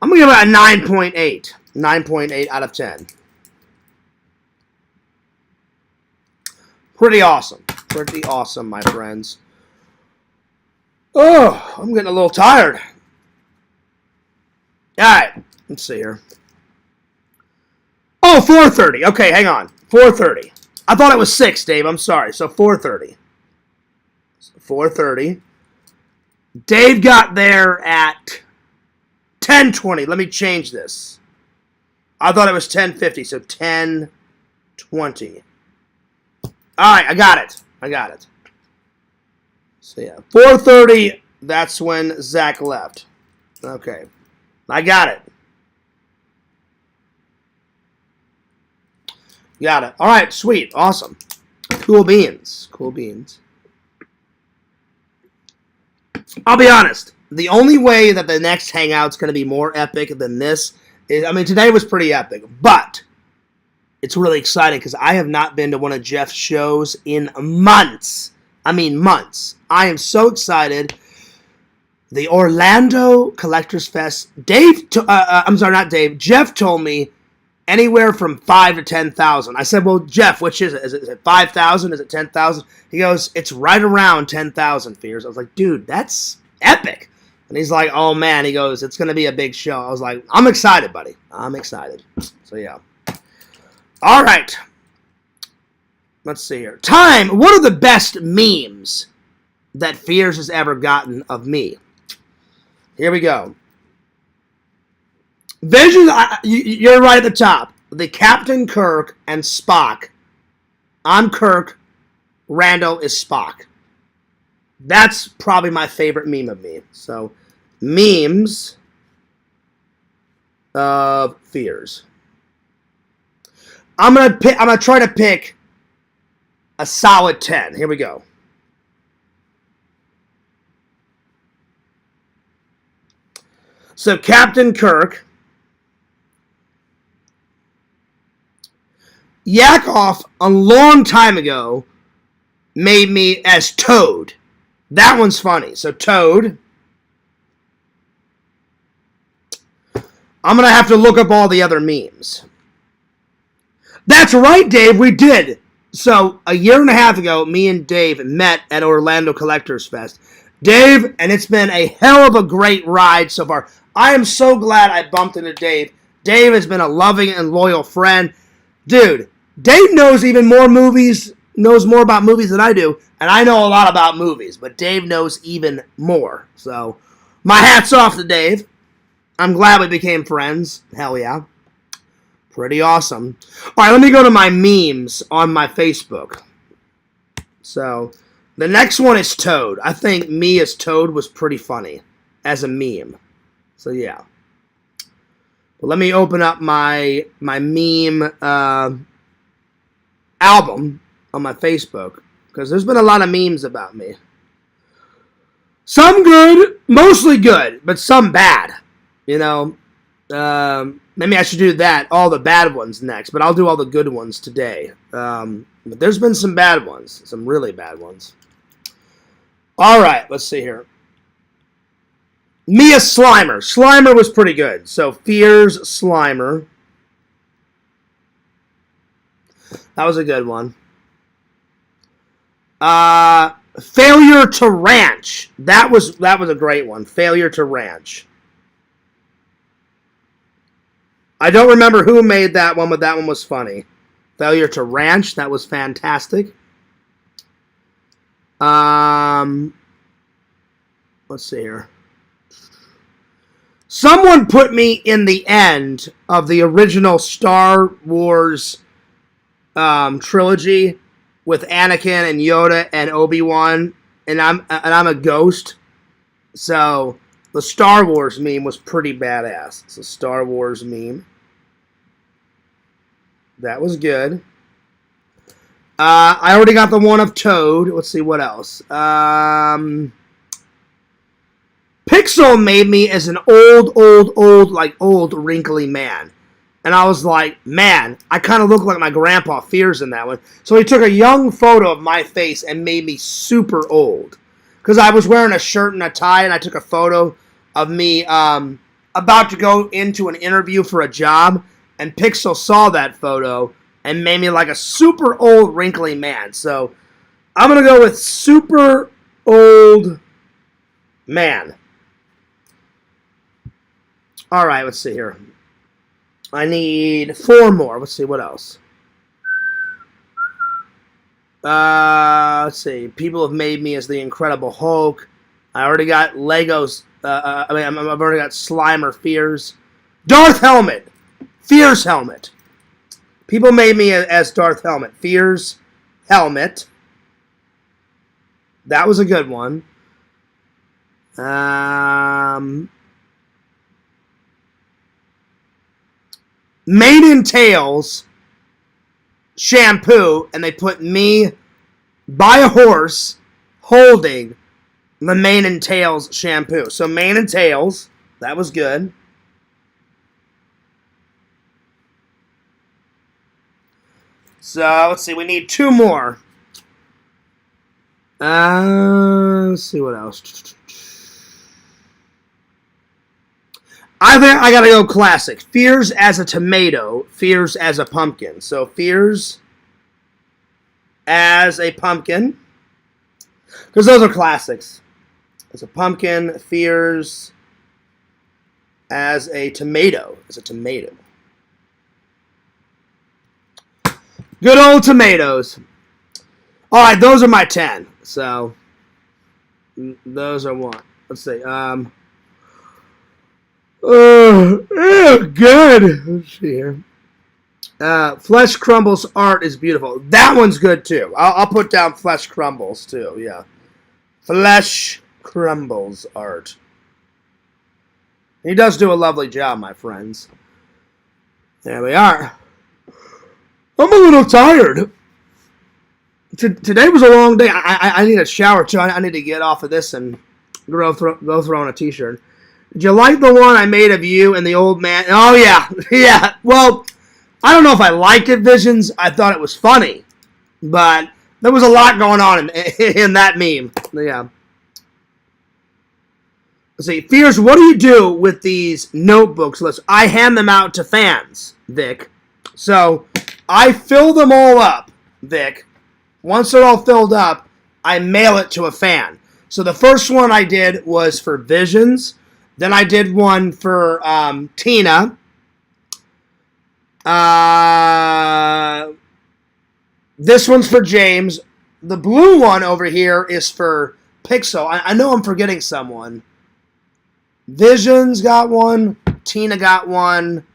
[SPEAKER 1] I'm going to give it a 9.8. 9.8 out of 10. Pretty awesome. Pretty awesome, my friends. Oh, I'm getting a little tired. All right, let's see here. Oh, 4:30. Okay, hang on. 4:30. I thought it was 6, Dave. I'm sorry. So 4:30. 4:30. Dave got there at 10:20. Let me change this. I thought it was 10:50, so 10:20. All right, I got it. So yeah, 4:30, that's when Zach left. Okay, I got it. Got it. All right, sweet, awesome. Cool beans. Cool beans. I'll be honest. The only way that the next Hangout's going to be more epic than this is, today was pretty epic, but it's really exciting because I have not been to one of Jeff's shows in months. Months. I am so excited. The Orlando Collectors Fest. Jeff told me anywhere from 5 to 10,000. I said, well, Jeff, which is it? Is it 5,000? Is it 10,000? He goes, it's right around 10,000, Fears. I was like, dude, that's epic. And he's like, oh, man. He goes, it's going to be a big show. I was like, I'm excited, buddy. I'm excited. So, yeah. All right. Let's see here. Time. What are the best memes that Fears has ever gotten of me? Here we go. Visions. You're right at the top. the Captain Kirk and Spock. I'm Kirk. Randall is Spock. That's probably my favorite meme of me. So, memes of fears. I'm gonna try to pick a solid 10. Here we go. So, Captain Kirk. Yakov, a long time ago, made me as Toad. That one's funny. So, Toad. I'm going to have to look up all the other memes. That's right, Dave. We did. So, a year and a half ago, me and Dave met at Orlando Collectors Fest. Dave, and it's been a hell of a great ride so far. I am so glad I bumped into Dave. Dave has been a loving and loyal friend. Dude, Dave knows even more movies, knows more about movies than I do, and I know a lot about movies, but Dave knows even more. So, my hat's off to Dave. I'm glad we became friends. Hell yeah. Pretty awesome. All right, let me go to my memes on my Facebook. So, the next one is Toad. I think me as Toad was pretty funny as a meme. So, yeah. But let me open up my meme album on my Facebook, because there's been a lot of memes about me. Some good, mostly good, but some bad. You know, maybe I should do that, all the bad ones next, but I'll do all the good ones today. But there's been some bad ones, some really bad ones. All right, let's see here. Mia Slimer. Slimer was pretty good. So, Fears Slimer. That was a good one. Failure to Ranch. That was a great one. Failure to Ranch. I don't remember who made that one, but that one was funny. Failure to Ranch. That was fantastic. Let's see here. Someone put me in the end of the original Star Wars trilogy with Anakin and Yoda and Obi-Wan, and I'm a ghost. So the Star Wars meme was pretty badass. It's a Star Wars meme. That was good. I already got the one of Toad. Let's see what else. Pixel made me as an old wrinkly man. And I was like, man, I kind of look like my grandpa Fears in that one. So he took a young photo of my face and made me super old. Because I was wearing a shirt and a tie, and I took a photo of me about to go into an interview for a job. And Pixel saw that photo and made me like a super old wrinkly man. So I'm going to go with super old man. All right, let's see here. I need 4 more. Let's see, what else? Let's see. People have made me as the Incredible Hulk. I already got Legos. I've already got Slimer Fears. Darth Helmet. Fears Helmet. People made me as Darth Helmet. Fears Helmet. That was a good one. Mane and Tails shampoo, and they put me by a horse holding the Mane and Tails shampoo. So Mane and Tails, that was good. So let's see, we need 2 more. Let's see what else. I think I gotta go classic. Fears as a tomato, Fears as a pumpkin. So Fears as a pumpkin, because those are classics. As a pumpkin, Fears as a tomato. As a tomato. Good old tomatoes. All right, those are my 10. So those are one. Let's see. Oh, good. Let's see here. Flesh Crumbles art is beautiful. That one's good too. I'll put down Flesh Crumbles too. Yeah, Flesh Crumbles art. He does do a lovely job, my friends. There we are. I'm a little tired. Today was a long day. I need a shower too. I need to get off of this and go throw on a t-shirt. Did you like the one I made of you and the old man? Oh yeah, yeah. Well, I don't know if I liked it, Visions. I thought it was funny, but there was a lot going on in that meme. Yeah. Let's see, Fears, what do you do with these notebooks? I hand them out to fans, Vic. So I fill them all up, Vic. Once they're all filled up, I mail it to a fan. So the first one I did was for Visions. Then I did one for Tina. This one's for James. The blue one over here is for Pixel. I know I'm forgetting someone. Visions got one. Tina got one.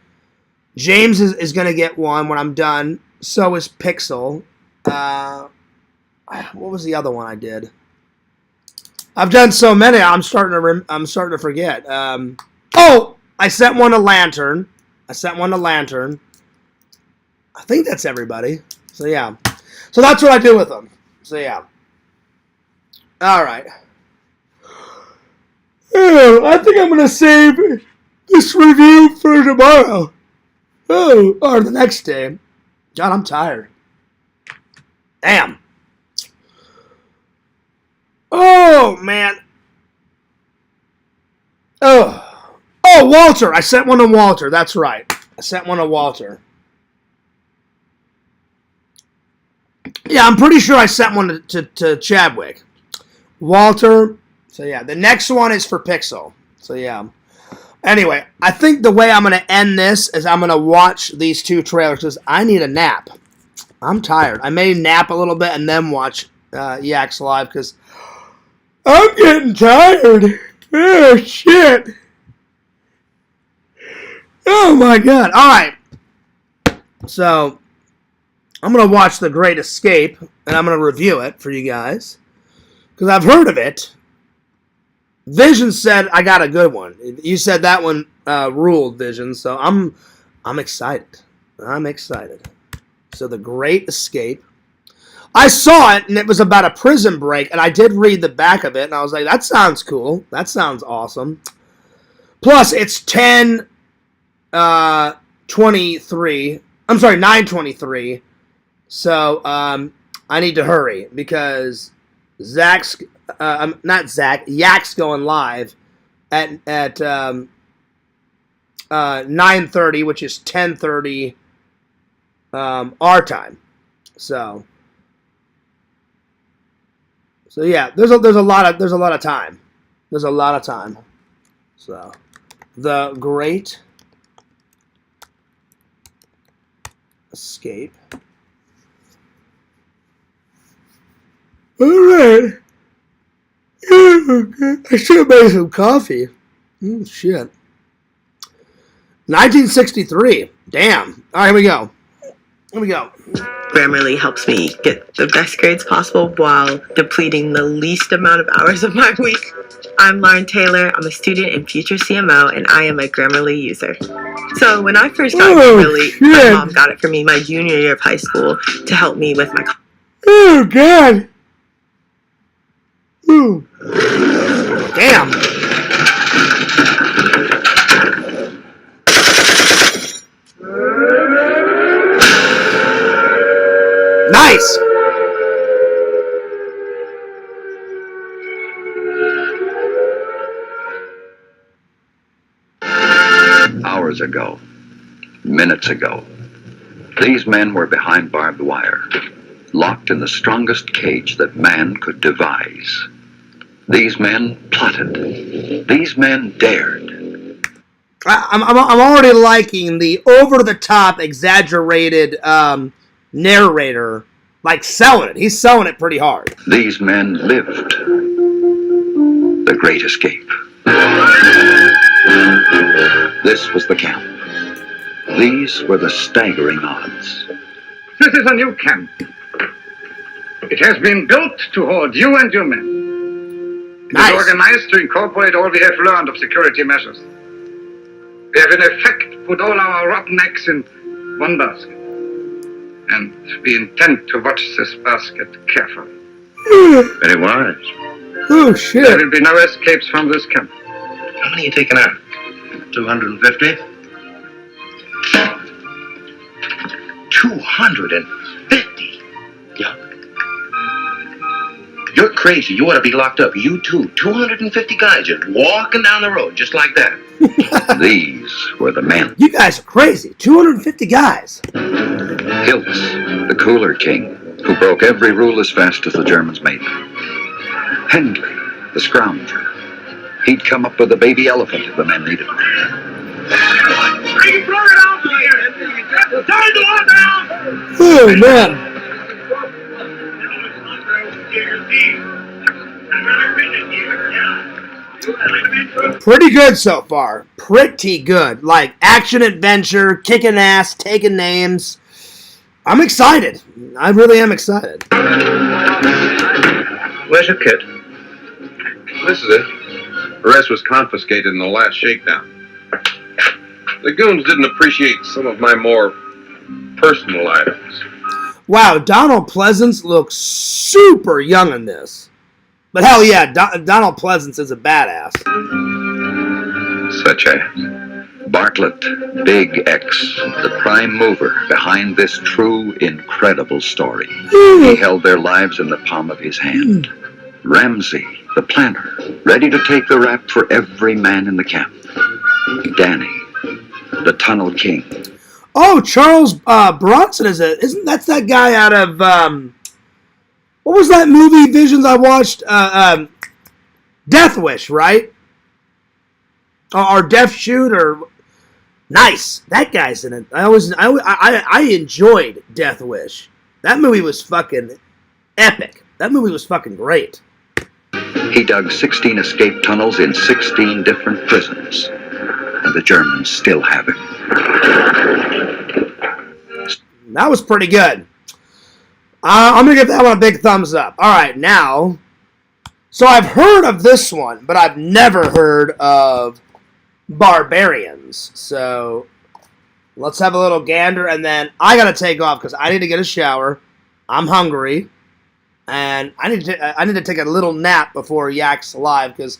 [SPEAKER 1] James is going to get one when I'm done. So is Pixel. What was the other one I did? I've done so many. I'm starting to forget. Oh, I sent one to Lantern. I think that's everybody. So yeah. So that's what I do with them. So yeah. All right. I think I'm going to save this review for tomorrow. Oh, or the next day. God, I'm tired. Damn. Oh, man. Oh, Walter. I sent one to Walter. That's right. I sent one to Walter. Yeah, I'm pretty sure I sent one to Chadwick. Walter. So, yeah, the next one is for Pixel. So, yeah. Anyway, I think the way I'm going to end this is I'm going to watch these two trailers because I need a nap. I'm tired. I may nap a little bit and then watch Yaks Live because I'm getting tired. Oh, shit. Oh, my God. All right. So, I'm going to watch The Great Escape and I'm going to review it for you guys because I've heard of it. Vision said I got a good one. You said that one ruled, Vision. So I'm excited. I'm excited. So The Great Escape. I saw it, and it was about a prison break, and I did read the back of it, and I was like, that sounds cool. That sounds awesome. Plus, it's 10:23. I'm sorry, 9:23. So I need to hurry because Yak's going live at 9:30, which is 10:30 our time. So yeah, there's a lot of time. There's a lot of time. So The Great Escape. All right. I should have made some coffee. Oh, shit. 1963. Damn. All right, here we go.
[SPEAKER 4] Grammarly helps me get the best grades possible while depleting the least amount of hours of my week. I'm Lauren Taylor. I'm a student in future CMO, and I am a Grammarly user. So when I first got Grammarly, my mom got it for me my junior year of high school to help me with my...
[SPEAKER 1] Oh, God. Ooh. Damn. Nice.
[SPEAKER 5] Hours ago, minutes ago, these men were behind barbed wire, locked in the strongest cage that man could devise. These men plotted. These men dared.
[SPEAKER 1] I'm already liking the over-the-top, exaggerated narrator, like selling it. He's selling it pretty hard.
[SPEAKER 5] These men lived the Great Escape. This was the camp. These were the staggering odds.
[SPEAKER 6] This is a new camp. It has been built to hold you and your men. It is organized to incorporate all we have learned of security measures. We have in effect put all our rotten eggs in one basket. And we intend to watch this basket carefully.
[SPEAKER 5] Very wise.
[SPEAKER 1] Oh, shit.
[SPEAKER 6] There will be no escapes from this camp.
[SPEAKER 7] How many are you taking out? 250? 250? Yeah. You're crazy. You ought to be locked up. You too. 250 guys just walking down the road just like that.
[SPEAKER 5] These were the men.
[SPEAKER 1] You guys are crazy. 250 guys.
[SPEAKER 5] Hiltz, the cooler king, who broke every rule as fast as the Germans made them. Hendley, the scrounger. He'd come up with a baby elephant if the men needed one.
[SPEAKER 1] Oh, man. Pretty good so far. Pretty good. Like action adventure, kicking ass, taking names. I'm excited. I really am excited.
[SPEAKER 7] Where's your kit?
[SPEAKER 8] This is it. The rest was confiscated in the last shakedown. The goons didn't appreciate some of my more personal items.
[SPEAKER 1] Wow, Donald Pleasance looks super young in this. But hell yeah, Donald Pleasance is a badass.
[SPEAKER 5] Such as Bartlett, Big X, the prime mover behind this true, incredible story. He held their lives in the palm of his hand. Ramsey, the planner, ready to take the rap for every man in the camp. Danny, the tunnel king.
[SPEAKER 1] Oh, Charles Bronson isn't that's that guy out of what was that movie Visions I watched? Death Wish, right? Or Death Shoot, or nice. That guy's in it. I enjoyed Death Wish. That movie was fucking epic. That movie was fucking great.
[SPEAKER 5] He dug 16 escape tunnels in 16 different prisons, and the Germans still have him.
[SPEAKER 1] That was pretty good. I'm going to give that one a big thumbs up. All right, now, so I've heard of this one, but I've never heard of Barbarians. So let's have a little gander, and then I got to take off because I need to get a shower. I'm hungry, and I need to take a little nap before Yak's live because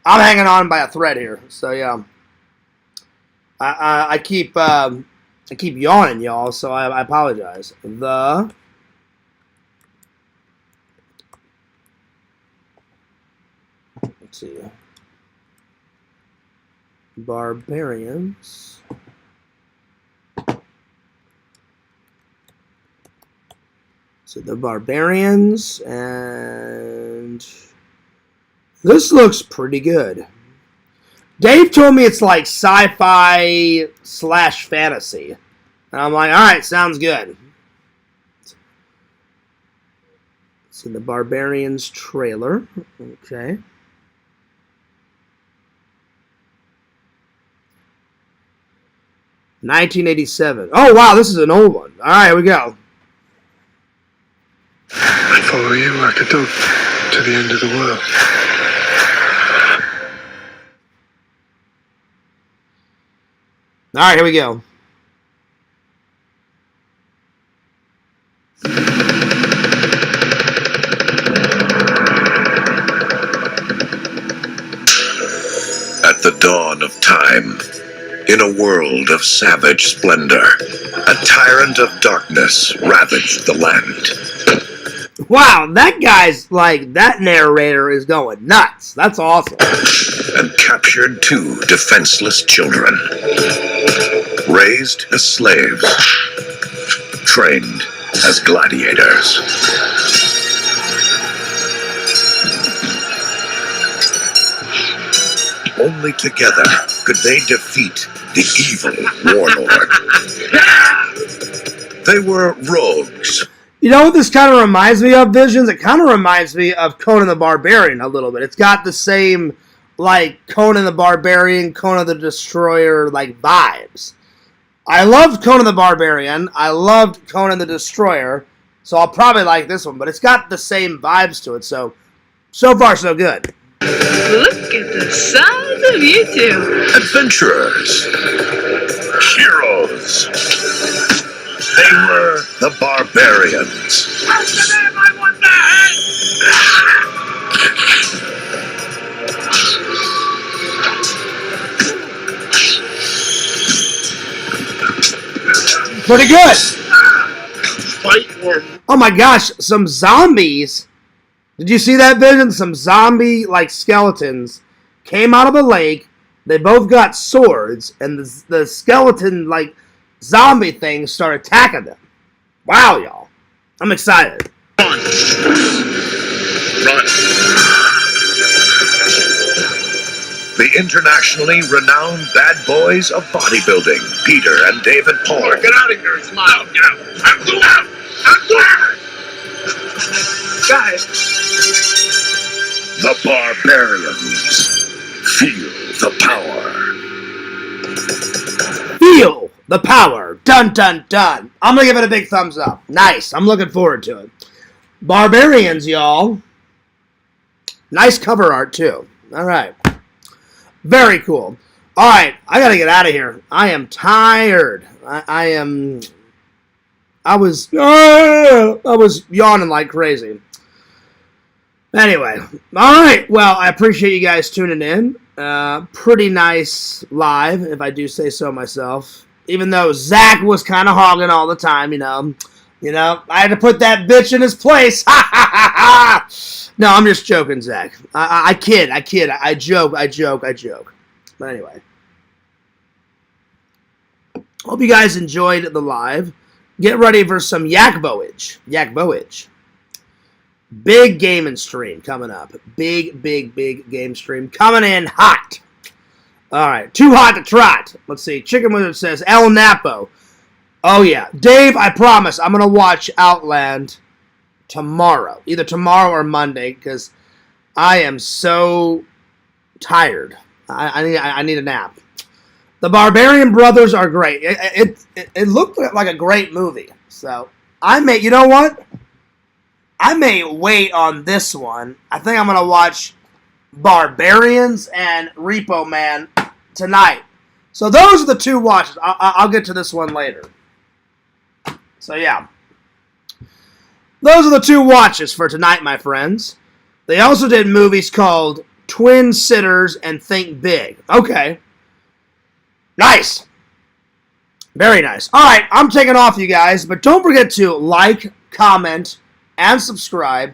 [SPEAKER 1] I'm hanging on by a thread here. So yeah, I keep yawning, y'all. So I apologize. Let's see. Barbarians. So the Barbarians, and this looks pretty good. Dave told me it's like sci-fi / fantasy. And I'm like, alright, sounds good. It's in the Barbarians trailer. Okay. $1987. Oh, wow, this is an old one. All right, here we go.
[SPEAKER 9] I follow you like a dog to the end of the world.
[SPEAKER 1] All right, here we go.
[SPEAKER 10] At the dawn of time, in a world of savage splendor, a tyrant of darkness ravaged the land.
[SPEAKER 1] Wow, that guy's like, that narrator is going nuts. That's awesome.
[SPEAKER 10] And captured 2 defenseless children. Raised as slaves. Trained as gladiators. Only together could they defeat the evil warlord. They were rogues.
[SPEAKER 1] You know what this kind of reminds me of, Visions? It kind of reminds me of Conan the Barbarian a little bit. It's got the same, like, Conan the Barbarian, Conan the Destroyer, like, vibes. I loved Conan the Barbarian. I loved Conan the Destroyer. So I'll probably like this one, but it's got the same vibes to it. So far, so good.
[SPEAKER 4] Look at the size of you two.
[SPEAKER 10] Adventurers. Heroes. They were the barbarians.
[SPEAKER 1] Pretty good.
[SPEAKER 7] Fight for
[SPEAKER 1] Oh my gosh, some zombies. Did you see that vision? Some zombie like skeletons came out of the lake. They both got swords, and the skeleton like zombie things start attacking them. Wow, y'all. I'm excited.
[SPEAKER 7] run.
[SPEAKER 10] The internationally renowned bad boys of bodybuilding, Peter and David Paul.
[SPEAKER 7] Get out of here, Smile. Get out. I'm too out. I'm too out.
[SPEAKER 4] Guys,
[SPEAKER 10] The barbarians. Feel the power.
[SPEAKER 1] Feel the power. Dun, dun, dun. I'm going to give it a big thumbs up. Nice. I'm looking forward to it. Barbarians, y'all. Nice cover art, too. All right. Very cool. All right. I got to get out of here. I am tired. I was yawning like crazy. Anyway. All right. Well, I appreciate you guys tuning in. Pretty nice live, if I do say so myself. Even though Zach was kind of hogging all the time, you know, I had to put that bitch in his place. No, I'm just joking, Zach. I kid. I joke. But anyway, hope you guys enjoyed the live. Get ready for some Yak Boage. Big gaming stream coming up. Big game stream coming in hot. All right, too hot to trot. Let's see. Chicken Wizard says El Napo. Oh yeah, Dave. I promise I'm gonna watch Outland tomorrow, either tomorrow or Monday, because I am so tired. I need a nap. The Barbarian Brothers are great. It looked like a great movie. So I may, you know what? I may wait on this one. I think I'm going to watch Barbarians and Repo Man tonight. So those are the two watches. I'll get to this one later. So yeah. Those are the two watches for tonight, my friends. They also did movies called Twin Sitters and Think Big. Okay. Nice. Very nice. All right, I'm taking off, you guys. But don't forget to like, comment, and subscribe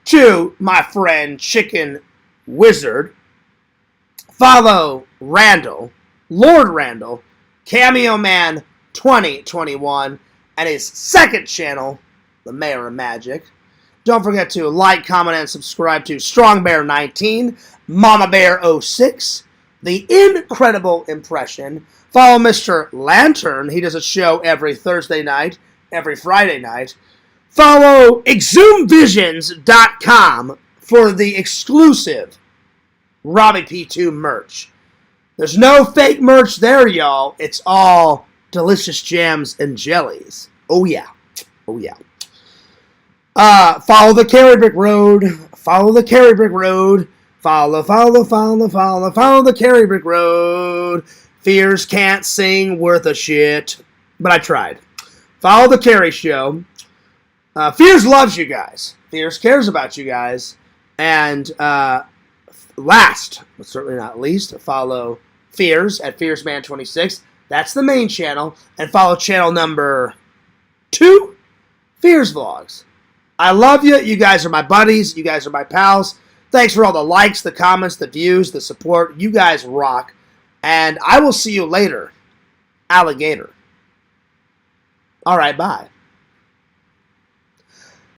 [SPEAKER 1] to my friend Chicken Wizard. Follow Randall, Lord Randall, Cameo Man 2021, and his second channel, The Mayor of Magic. Don't forget to like, comment, and subscribe to Strong Bear 19, Mama Bear 06, The Incredible Impression. Follow Mr. Lantern. He does a show every Thursday night, every Friday night. Follow exhumevisions.com for the exclusive Robbie P2 merch. There's no fake merch there, y'all. It's all delicious jams and jellies. Oh, yeah. Oh, yeah. Follow the Carry Brick Road. Follow the Carry Brick Road. Follow the Carry Brick Road. Fears can't sing worth a shit. But I tried. Follow the Carry Show. Fears loves you guys. Fears cares about you guys. And last, but certainly not least, follow Fears at FearsMan26. That's the main channel. And follow channel number 2, Fears Vlogs. I love you. You guys are my buddies. You guys are my pals. Thanks for all the likes, the comments, the views, the support. You guys rock. And I will see you later, alligator. All right, bye.